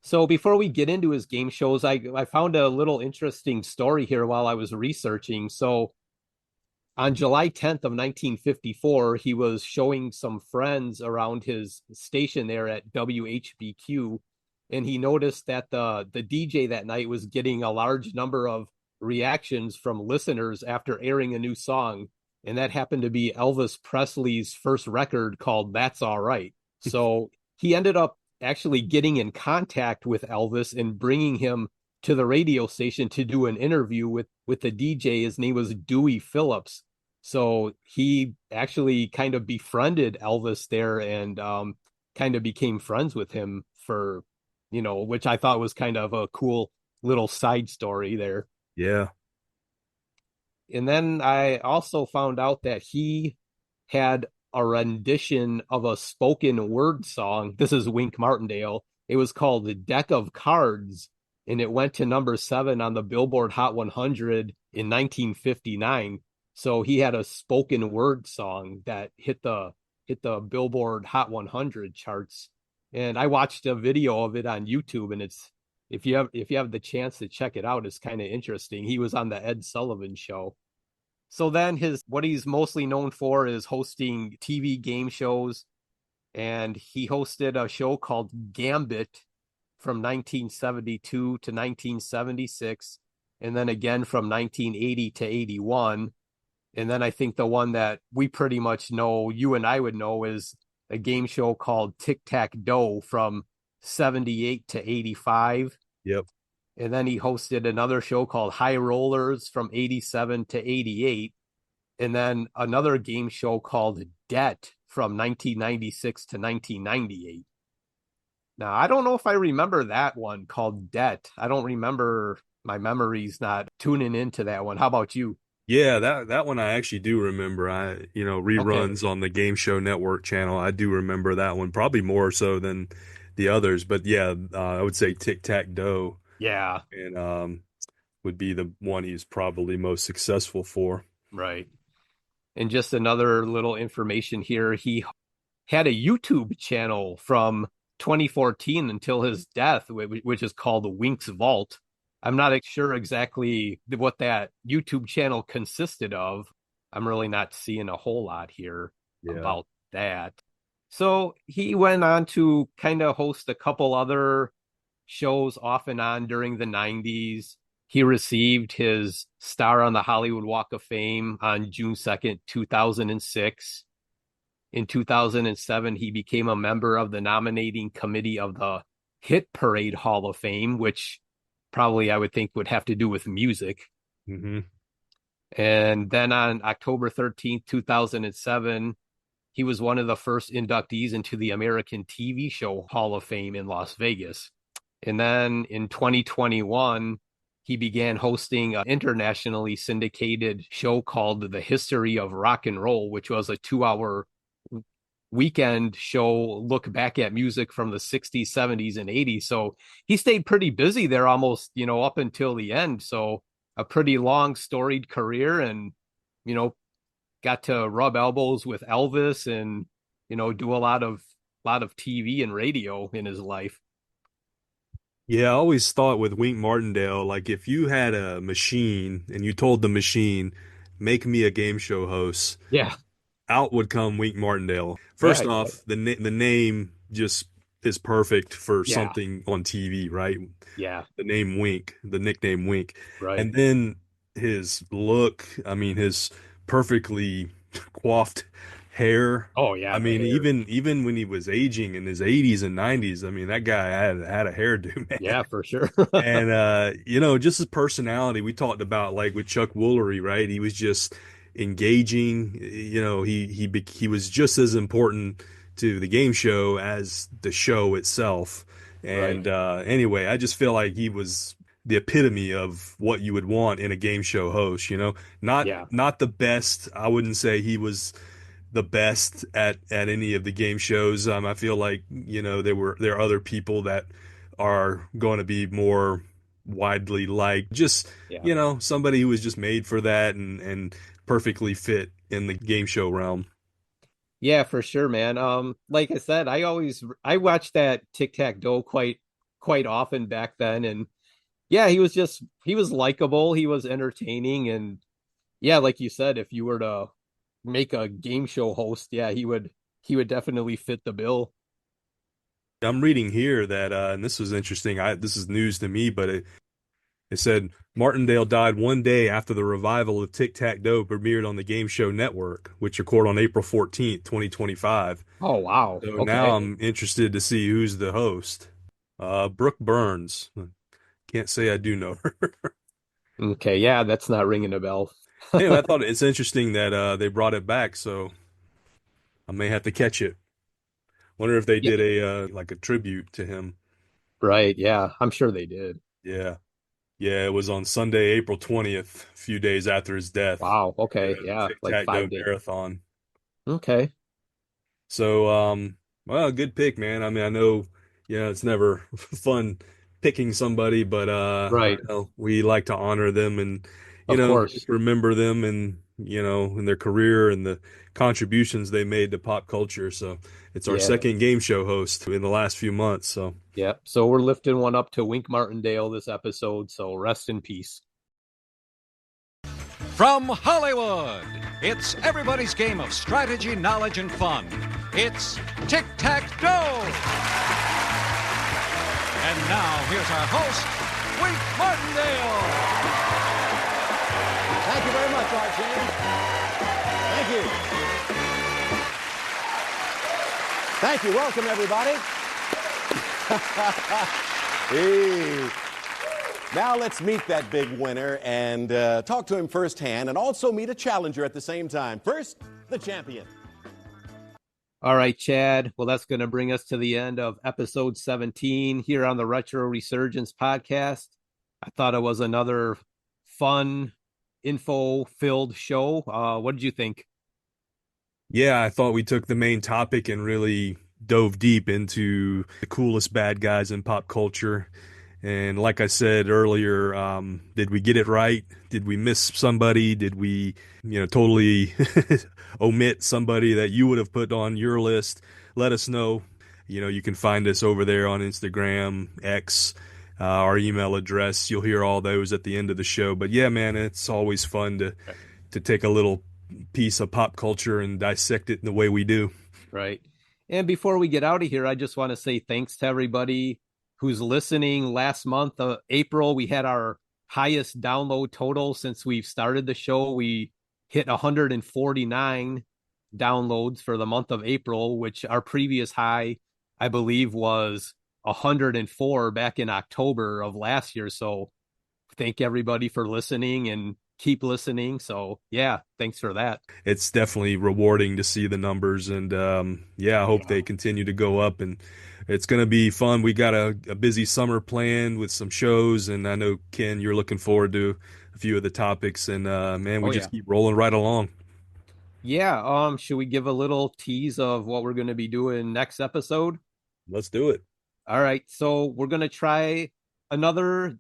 So before we get into his game shows, I found a little interesting story here while I was researching. So on July 10th of 1954, he was showing some friends around his station there at WHBQ, and he noticed that the DJ that night was getting a large number of reactions from listeners after airing a new song, and that happened to be Elvis Presley's first record called That's All Right. So he ended up actually getting in contact with Elvis and bringing him to the radio station to do an interview with the DJ. His name was Dewey Phillips. So he actually kind of befriended Elvis there and kind of became friends with him for, which I thought was kind of a cool little side story there. Yeah. And then I also found out that he had a rendition of a spoken word song. This is Wink Martindale. It was called The Deck of Cards, and it went to number 7 on the Billboard Hot 100 in 1959. So he had a spoken word song that hit the Billboard Hot 100 charts. And I watched a video of it on YouTube, and it's if you have the chance to check it out, it's kind of interesting. He was on the Ed Sullivan Show. So then what he's mostly known for is hosting TV game shows, and he hosted a show called Gambit from 1972 to 1976, and then again from 1980 to 81. And then I think the one that we pretty much know, you and I would know, is a game show called Tic Tac Dough from 78 to 85. Yep. And then he hosted another show called High Rollers from 87 to 88. And then another game show called Debt from 1996 to 1998. Now, I don't know if I remember that one called Debt. I don't remember, my memory's not tuning into that one. How about you? Yeah, that one I actually do remember. Reruns on the Game Show Network channel. I do remember that one, probably more so than the others. But yeah, I would say Tic Tac Dough. Yeah. And would be the one he's probably most successful for. Right. And just another little information here. He had a YouTube channel from 2014 until his death, which is called Wink's Vault. I'm not sure exactly what that YouTube channel consisted of. I'm really not seeing a whole lot here about that. So he went on to kind of host a couple other shows off and on during the 90s. He received his star on the Hollywood Walk of Fame on June 2nd, 2006. In 2007, he became a member of the nominating committee of the Hit Parade Hall of Fame, which probably I would think would have to do with music. Mm-hmm. And then on October 13th, 2007, he was one of the first inductees into the American TV Show Hall of Fame in Las Vegas. And then in 2021, he began hosting an internationally syndicated show called The History of Rock and Roll, which was a 2-hour weekend show, look back at music from the 60s, 70s, and 80s. So he stayed pretty busy there almost, up until the end. So a pretty long storied career, and, got to rub elbows with Elvis and, do a lot of TV and radio in his life. Yeah, I always thought with Wink Martindale, like if you had a machine and you told the machine, make me a game show host. Yeah. Out would come Wink Martindale. First off, the name just is perfect for Yeah. something on TV, right? Yeah. The nickname Wink. Right. And then his look, I mean, his perfectly coiffed hair. Oh yeah. I mean, even when he was aging in his 80s and 90s, I mean, that guy had a hairdo, man. Yeah, for sure. And you know, just his personality, we talked about like with Chuck Woolery, right? He was just engaging, you know, he was just as important to the game show as the show itself. And anyway, I just feel like he was the epitome of what you would want in a game show host, you know. Not the best. I wouldn't say he was the best at any of the game shows. I feel like, you know, there are other people that are going to be more widely liked. Just, you know, somebody who was just made for that and perfectly fit in the game show realm. Yeah, for sure, man. Like I said, I watched that Tic-Tac-Toe quite often back then, and yeah, he was likable, he was entertaining, and yeah, like you said, if you were to make a game show host, yeah, he would definitely fit the bill. I'm reading here that, and this was interesting. This is news to me, but it said Martindale died one day after the revival of Tic-Tac-Toe premiered on the Game Show Network, which occurred on April 14th, 2025. Oh, wow. So Okay. now I'm interested to see who's the host. Brooke Burns. Can't say I do know her. Okay, yeah, that's not ringing a bell. Anyway, I thought it's interesting that they brought it back, so I may have to catch it. Wonder if they did a like a tribute to him. Right, yeah, I'm sure they did. Yeah. Yeah, it was on Sunday, April 20th, a few days after his death. Wow, okay, yeah, like Tic-Tac-Toe 5 days. marathon. Okay. So, well, good pick, man. I mean, I know, it's never fun picking somebody, but Right. you know, we like to honor them and, Of course. just remember them and, in their career and the contributions they made to pop culture. So it's our Yeah. second game show host in the last few months. So Yeah, so we're lifting one up to Wink Martindale this episode, so rest in peace. From Hollywood, it's everybody's game of strategy, knowledge, and fun. It's Tic-Tac-Toe! And now, here's our host, Wink Martindale! Thank you very much, Art James. Thank you. Thank you. Welcome, everybody. Hey. Now let's meet that big winner and talk to him firsthand and also meet a challenger at the same time. First, the champion. All right, Chad. Well, that's going to bring us to the end of episode 17 here on the Retro Resurgence podcast. I thought it was another fun, info-filled show. What did you think? yeah, I thought we took the main topic and really dove deep into the coolest bad guys in pop culture. And like I said earlier, did we get it right? Did we miss somebody? Did we, totally omit somebody that you would have put on your list? Let us know. You can find us over there on Instagram, X, our email address. You'll hear all those at the end of the show. But yeah, man, it's always fun to take a little piece of pop culture and dissect it in the way we do. Right. And before we get out of here, I just want to say thanks to everybody who's listening. Last month, April, we had our highest download total since we've started the show. We hit 149 downloads for the month of April, which our previous high, I believe, was 104 back in October of last year. So thank everybody for listening and keep listening. So yeah, thanks for that. It's definitely rewarding to see the numbers, and I hope they continue to go up, and it's going to be fun. We got a busy summer planned with some shows, and I know, Ken, you're looking forward to a few of the topics, and man, we just keep rolling right along. Yeah, should we give a little tease of what we're going to be doing next episode? Let's do it. All right, so we're going to try another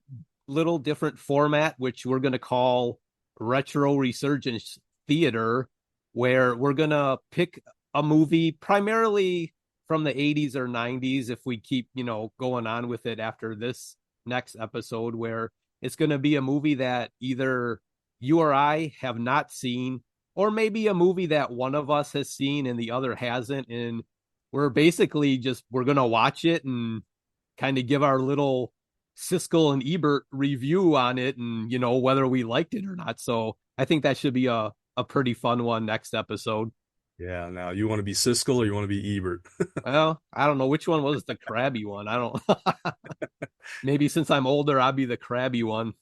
little different format, which we're going to call Retro Resurgence Theater, where we're going to pick a movie primarily from the 80s or 90s, if we keep, going on with it after this next episode, where it's going to be a movie that either you or I have not seen, or maybe a movie that one of us has seen and the other hasn't. And we're basically we're going to watch it and kind of give our little Siskel and Ebert review on it and, whether we liked it or not. So I think that should be a pretty fun one next episode. Yeah. Now, you want to be Siskel or you want to be Ebert? Well, I don't know. Which one was the crabby one? I don't. Maybe since I'm older, I'll be the crabby one.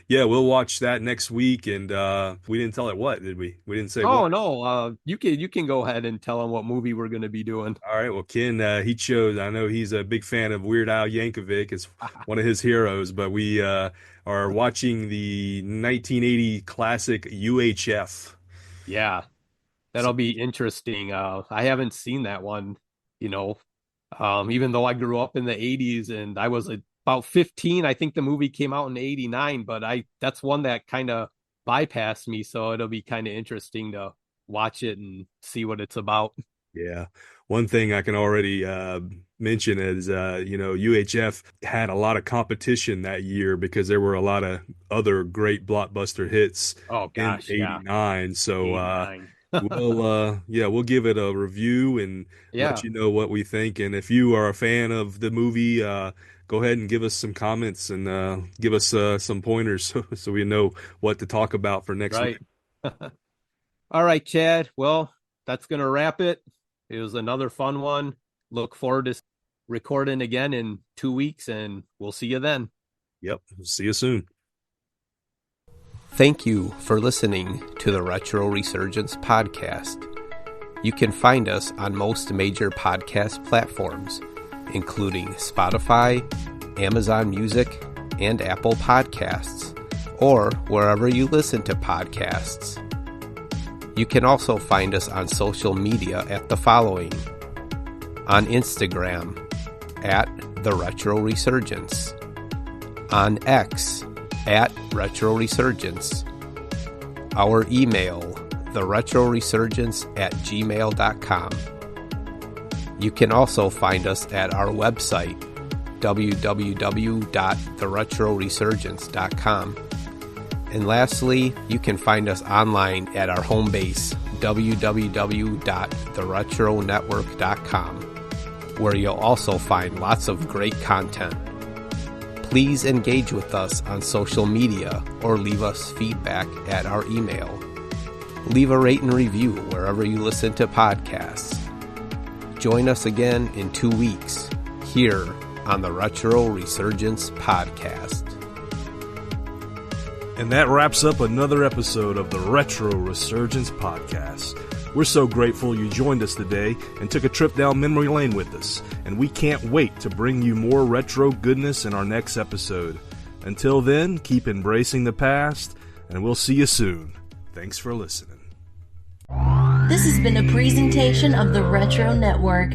Yeah, we'll watch that next week. And we didn't tell it what, did we? We didn't say what. No. You can go ahead and tell them what movie we're going to be doing. All right. Well, Ken, he chose, I know he's a big fan of Weird Al Yankovic. It's one of his heroes, but we are watching the 1980 classic UHF. Yeah. That'll be interesting. I haven't seen that one, even though I grew up in the 80s and I was about 15. I think the movie came out in 89, but that's one that kind of bypassed me. So it'll be kind of interesting to watch it and see what it's about. Yeah. One thing I can already mention is, UHF had a lot of competition that year because there were a lot of other great blockbuster hits in 89. Yeah. So, 89. We'll give it a review and let you know what we think. And if you are a fan of the movie, go ahead and give us some comments and give us some pointers so we know what to talk about for next week. All right, Chad. Well, that's going to wrap it. It was another fun one. Look forward to recording again in 2 weeks, and we'll see you then. Yep. See you soon. Thank you for listening to the Retro Resurgence podcast. You can find us on most major podcast platforms, including Spotify, Amazon Music, and Apple Podcasts, or wherever you listen to podcasts. You can also find us on social media at the following: on Instagram at The Retro Resurgence, on X at Retro Resurgence, our email, theretroresurgence@gmail.com. You can also find us at our website, www.theretroresurgence.com. And lastly, you can find us online at our home base, www.theretronetwork.com, where you'll also find lots of great content. Please engage with us on social media or leave us feedback at our email. Leave a rate and review wherever you listen to podcasts. Join us again in 2 weeks here on the Retro Resurgence podcast. And that wraps up another episode of the Retro Resurgence podcast. We're so grateful you joined us today and took a trip down memory lane with us, and we can't wait to bring you more retro goodness in our next episode. Until then, keep embracing the past, and we'll see you soon. Thanks for listening. This has been a presentation of the Retro Network.